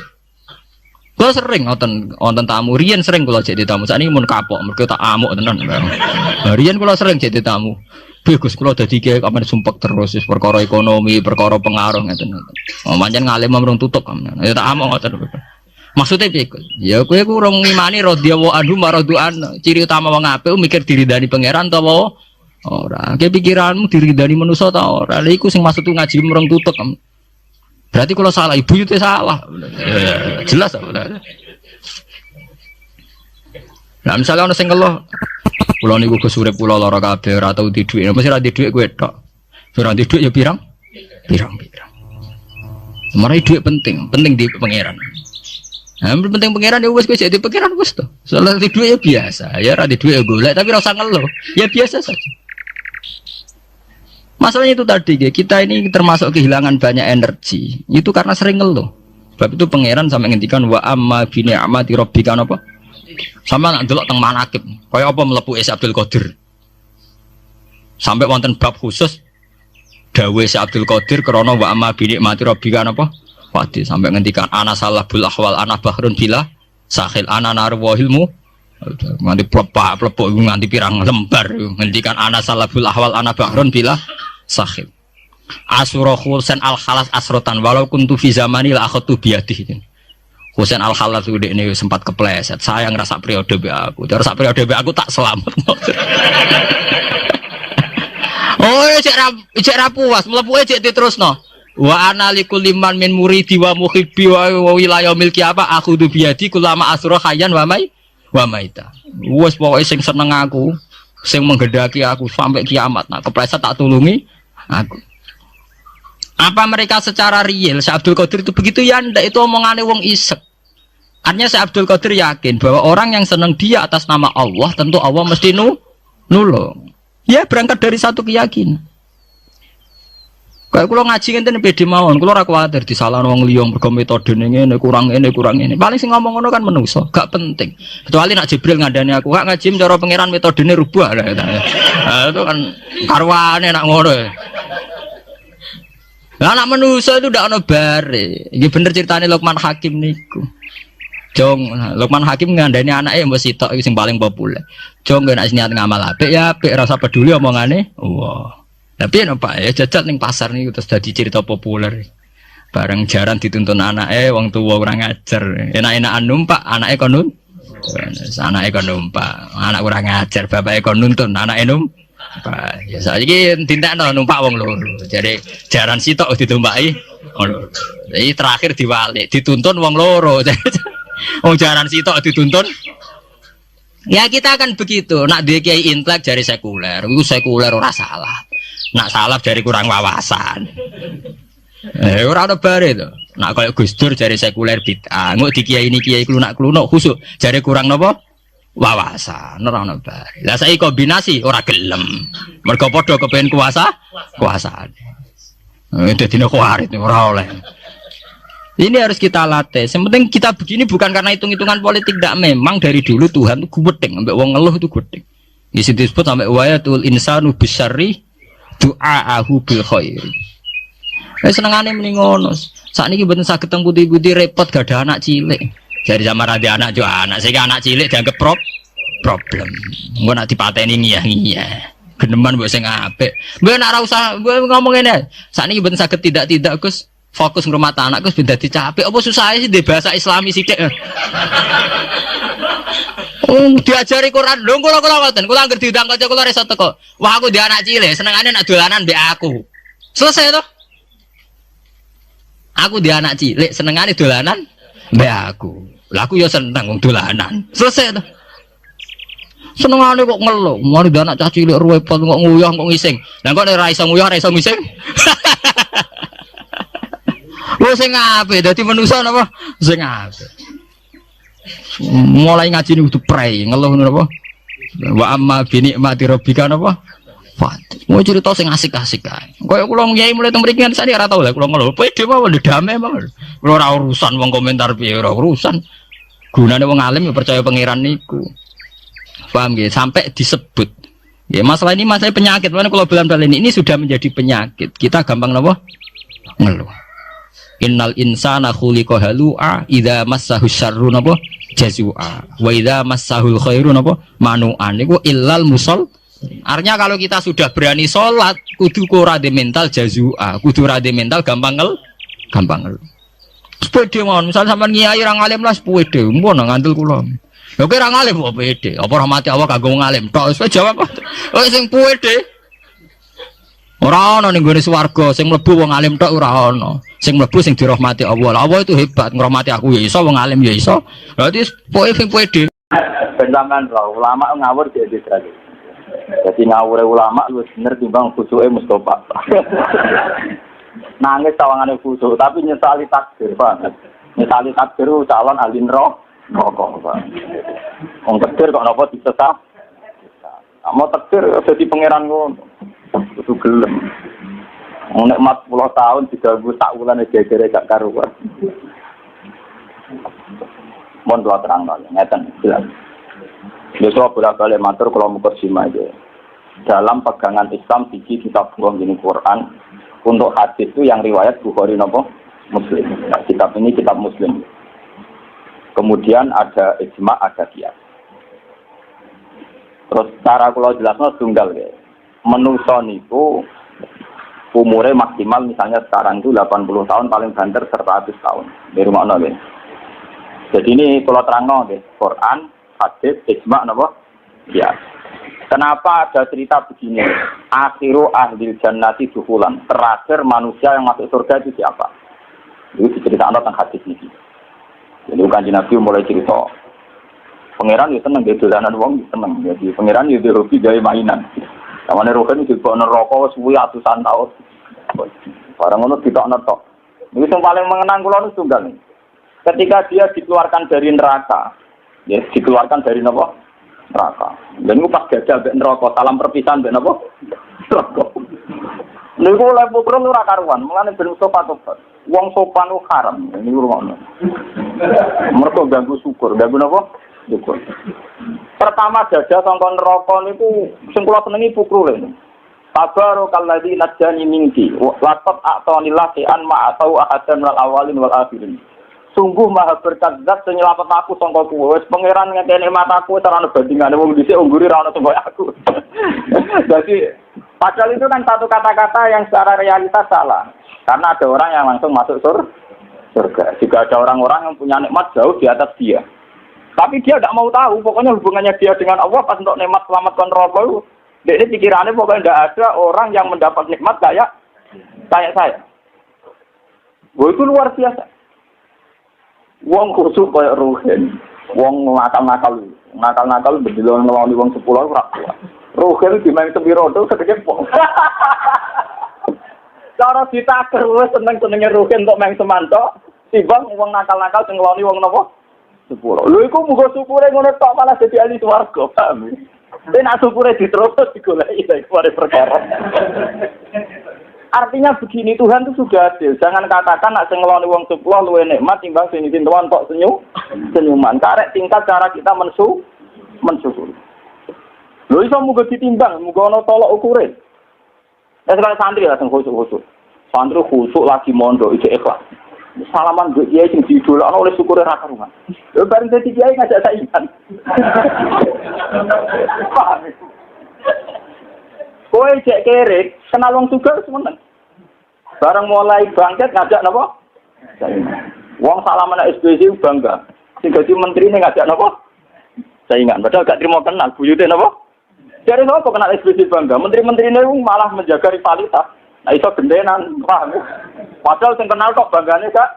S3: Kalau sering nonton tamu, Rian sering kalau jadi tamu. Saat ini mun kapok, mereka tak amuk tenan. Rian kalau sering jadi tamu. Bagus kalau dadi kiai kapan sumpek terus perkara ekonomi, perkara pengaruh ngeten. Pancen ngalim merung tutup kamen. Ya tak amuk ngoten. Maksudnya piye? Ya kowe ku urung ngimani radhiyallahu anhu maradu'an. Ciri utama wong apik mikir diridani pangeran ta apa ora. Ki pikiranmu diridani manusa ta ora. Lha iku sing maksud ngaji merung tutup kamen. Berarti kalau salah ibu itu salah. Ya, jelas apa? Nah misalnya orang sing ngeluh pulau niku kesurip pulau lara kabeh ora tau di dhuwit. Mesti ra di dhuwit kowe tok. Ora di dhuwit ya pirang. Marai dhuwit penting di pangeran. Nah, penting pangeran ya wis kowe jadi pangeran wis to. Soal di dhuwit ya biasa. Ya ra di dhuwit ya golek tapi ora usah ngeluh. Ya biasa saja. Masalahnya itu tadi kita ini termasuk kehilangan banyak energi. Itu karena sering ngeluh. Sebab itu pangeran sampai ngendikan wa amma bi ni'mati rabbika apa? Sama nak delok teng manakib, kaya apa mlebu Syekh Abdul Qadir. Sampai wonten bab khusus dawuh Syekh Abdul Qadir krana wa amma bi nikmati rabbika napa? Wadi sampai ngendikan ana salahul ahwal ana bahrun bila sahil ana narwahilmu. Nganti plepuk nganti pirang lembar ngendikan ana salahul ahwal ana bahrun bila sahil. Asura Husain al-Khalas asrotan walau kuntu fi zamani la akhadtu biyadihi. Husain al-Khalas itu ini sempat kepleset. Saya ngerasa periode be aku. Cara sak periode be aku tak selamat. Oh, cek ra puas, mlebu cek diterusno. Wa ana likulli man min muridi wa muhibbi wa wilayah milki apa aku du biadi kulama asra khayyan wa maita. Wes pokoke sing seneng aku, sing menggendaki aku sampai kiamat. Nah, kepleset tak tulungi aku. Apa mereka secara real Syekh Abdul Qadir itu begitu ya ndak, itu omongane wong isek. Artinya Syekh Abdul Qadir yakin bahwa orang yang senang dia atas nama Allah tentu Allah mesti nulung. Ya berangkat dari satu keyakinan. Kayak kula ngaji ngenten pede mawon, kula ora kuwatir disalahno wong liya mergo metode ngene kurang ngene. Paling sing ngomong ngono kan menungso, gak penting. Kecuali nak Jibril ngandani aku, gak ngaji cara pangeran metodene rubah. Nah, itu kan karwane nak ngono. Lah anak manusia itu ndak ono bare. Iki bener ceritane Luqman Hakim niku. Jong, Luqman Hakim ngandani anake mbok sitok iki sing paling populer. Jong nek niat ngamal apik ya apik, rasa peduli omongane. Wah. Tapi napa ya jajal ning pasar niku terus dadi cerita populer. Bareng jaran dituntun anake wong tuwa ora ngajar. Enak-enakan numpak, anake kon nun. Anake kon numpak, anak ora ngajar, bapake kon nuntun, anake ya saiki tindak numpak wong loro. Jadi jaran sitok ditumpaki wong loro. Iki terakhir diwalik, dituntun wong loro. Wong jaran sitok dituntun. Ya kita akan begitu. Nak duwe kiai intelek jari sekuler, iku sekuler ora salah. Nak salah jari kurang wawasan. Ora ada bare to. Nak koyo Gus Dur jari sekuler bid'ah. Nguk di kiai ini kiai klunak-klunuk khusuk jari kurang napa? Wawasan, ora ono bare. Lah saiki kombinasi ora gelem. Mergo padha kepengin kuasaan. Dadine kuarit ora oleh. Ini harus kita latih. Yang penting kita begini bukan karena hitung-hitungan politik, tidak. Memang dari dulu Tuhan itu gudeng, sampai wong ngeluh itu gudeng. Di situ disebut sampai wayatul insanu bisyarri du'aahu bil khair. Senengane muni ngono. Sakniki mboten saged teng putih-putih repot gak ada anak cilik. Jadi sama rada anak jo anak, sehingga anak cilik dianggap problem. Engko nak dipateni ngiyah-ngiyah. Geneman mbok sing apik. Mbok nak ora usah ngomong ngene. Sakniki mboten saged tidak Gus. Fokus ngurmat anak Gus ben dadi capek. Apa susah sih di bahasa Islami sithik. Diajari Quran. Lho kula ngoten. Kula anggere diundang kanca kula iso teko. Wah aku dia anak cilik, senengane nak dolanan mbek aku. Selesai toh? Aku dia anak cilik, senengane dolanan mbek aku. Lah aku ya seneng wong dolanan. Selesai toh? Senengane kok ngeluh, mari dia anak cah cilik repot kok nguyah kok ngising. Lah kok ora iso nguyah, ora iso ngising. Lho sing apik dadi manusa napa? Sing apik. Mulai ngaji ini kudu prei ngeluh napa? Wa amma bi nikmati rabbika napa? Fat. Mau cerita sing asik-asik kae. Kaya kula ngyai mulai teng mriki kan saya ora tau lah kula ngeluh. Pede mawon damai mawon. Kula ora urusan wong komentar piye ora urusan. Gunane wong alim ya percaya pangeran niku. Paham nggih? Sampai disebut. Ya masalah ini masalah penyakit. Mana kalau bilang ini sudah menjadi penyakit. Kita gampang napa? Ngeluh. Innal insana khuliqa halu'a idza massahu syarru napa jazua wa idza massahul khairu napa manu'an niku illal musall. Artinya kalau kita sudah berani sholat kudu ora de mental jazua, kudu ora de mental gampang ngel. Sepede mawon misal sampean ngiyai ra ngalim lah sepede mun ngandel kula. Lha kira ngalim kok pede, apa rahmati Allah kanggo ngalim tok wis jawab. Oh sing pede ora ana ning gone swarga sing mlebu wong alim tok ora ana. Sing mlebu sing dirahmati Allah. Allah itu hebat ngrahmati aku ya iso wong alim ya iso. Berarti pokoke sing pede.
S4: Ben sampean ulama ngawur dhewe dadi. Jadi ngawure ulama lu bener timbang bujuke Mustofa. Nangis tawangane busuk tapi nyesali takdir, Pak. Nyesali takdir calon ahli neraka, Pak. Wong takdir kok napa disesat? Mau takdir dadi pangeran ngono. Kudu gelem. Nek mat 10 tahun diganggu sak wulane gegere gak karuan. Mon dua terang ngeten jelas. Besok bolak-balik matur kalau mukadimah aja. Dalam pegangan Islam siji kitab gini Quran untuk hadis itu yang riwayat Bukhari nopo Muslim. Nah, kitab ini kitab Muslim. Kemudian ada ijma, ada qiyas. Terus cara kalau jelasnya tunggal ya. Menungso niku umurnya maksimal misalnya sekarang itu 80 tahun paling banter 100 tahun. Di rumah nol. Jadi ini kalau terang nol Quran, hadis, ijma napa? Ya. Kenapa ada cerita begini? Akhiru ahlil jannati dukhulan. Terakhir manusia yang masuk surga itu siapa? Itu diceritakan tentang hadis ini. Jadi Kanjeng Nabi mulai cerita. Pangeran itu seneng dolanan wong seneng. Jadi pangeran itu hobi gawe mainan. Namane rohen dibawa neraka suwi atusan tahun. Barang ngono ditokno tok. Iki sing paling mengenang kula niku tunggal. Ketika dia dikeluarkan dari neraka, ya dikeluarkan dari napa? Neraka. Dan itu pas gajah mbek neraka, salam perpisahan mbek napa? Neraka. Niku oleh pukul ora karuan, mulane ben sopan tobat. Wong sopan ku haram, niku rumono. Mergo ganggu syukur, ganggu napa? Syukur. Pertama gajah sangka neraka niku sing kula senengi pukul ini. Tabarakalladzi najjani minki laqad a'tanillah an ma atau ahadan wal awalin wal akhirin. Sungguh maha berkat zat sing nyelamet aku sangka kuwe. Wis pangeran ngekeni mataku carane bandingane wong dhisik ungguri ra ono sangka aku. Jadi padahal itu kan satu kata-kata yang secara realitas salah. Karena ada orang yang langsung masuk surga. Juga ada orang-orang yang punya nikmat jauh di atas dia. Tapi dia tidak mau tahu, pokoknya hubungannya dia dengan Allah pas untuk nikmat selamatkan roh. Dia pikirannya pokoknya tidak ada orang yang mendapat nikmat kayak saya. Wah itu luar biasa. Wong khusuk kayak Ruhen, wong nakal berdilon ngeloni wong 10 ora kuat. Ruhen dimain sepirodo sedikit pok. Cara ditaker wis seneng-senenge Ruhen kok main semanto, timbang wong nakal-nakal sing ngeloni wong napa? 10. Lho iku muga syukure ngono tok malah dadi ahli swarga, paham? Nek syukure diterus digoleki iku arep perkara. Artinya begini, Tuhan itu sudah adil. Jangan katakan nak sing ngeloni wong 10 luwih nikmat timbang sing dintuan tok senyuman. Karek tingkat cara kita mensyukuri. Lho iso muga ditimbang, muga ana tolok ukure. Sekarang santri lah sing khusuk. Santri khusuk lagi mondok iki ikhlas. Salaman mbek kiai sing didolakno oleh syukure ra karuan. Lho bareng dadi kiai ngajak saingan. Kowe cek kerek, kenal wong sugih semeneng. Bareng mulai bangkit ngajak napa? Wong salaman SBY bangga. Sing dadi menterine ngajak napa? saingan. Padahal gak terima kenal, buyute napa? Dari apa kenal ekspresi bangga? Menteri-menteri ini malah menjaga rivalitas. Nah itu gendenan, paham? Padahal yang kenal kok bangganya kak.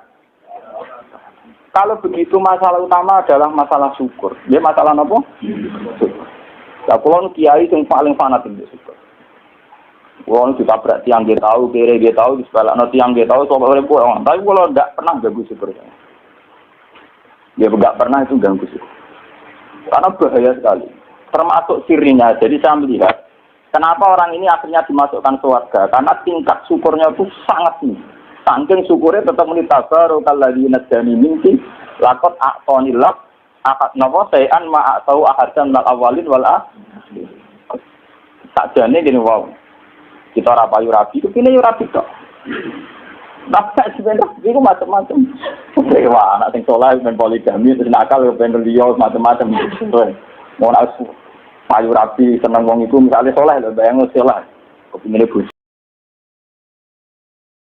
S4: Kalau begitu masalah utama adalah masalah syukur. Dia masalah apa? Syukur. Nah, kalau kiai yang paling fanatik itu syukur. Kalau ditabrak tiang dia tahu, kiri dia tahu, di sebelah tiang dia tahu, soal orang pulang. Tapi kalau tidak pernah ganggu syukur. Dia tidak pernah itu ganggu syukur. Karena bahaya sekali. Termasuk sirinya. Jadi saya melihat, kenapa orang ini akhirnya dimasukkan surga? Karena tingkat syukurnya itu sangat tinggi. Saking syukurnya tetap menitabar kalladzi najani minki lakot aqtonillah akad napa sayan ma atau ahadan mal awalin wal akhir. Sakjane gini wow. Kita ora payu rabi, kene yo rabi tok. Tapi sebenarnya itu macam-macam. Wah, anak sing saleh men poligami terus nakal yo ben liya macam-macam. Mau payu rabi seneng wong iku misale saleh lho bayang saleh. Kepingine bojo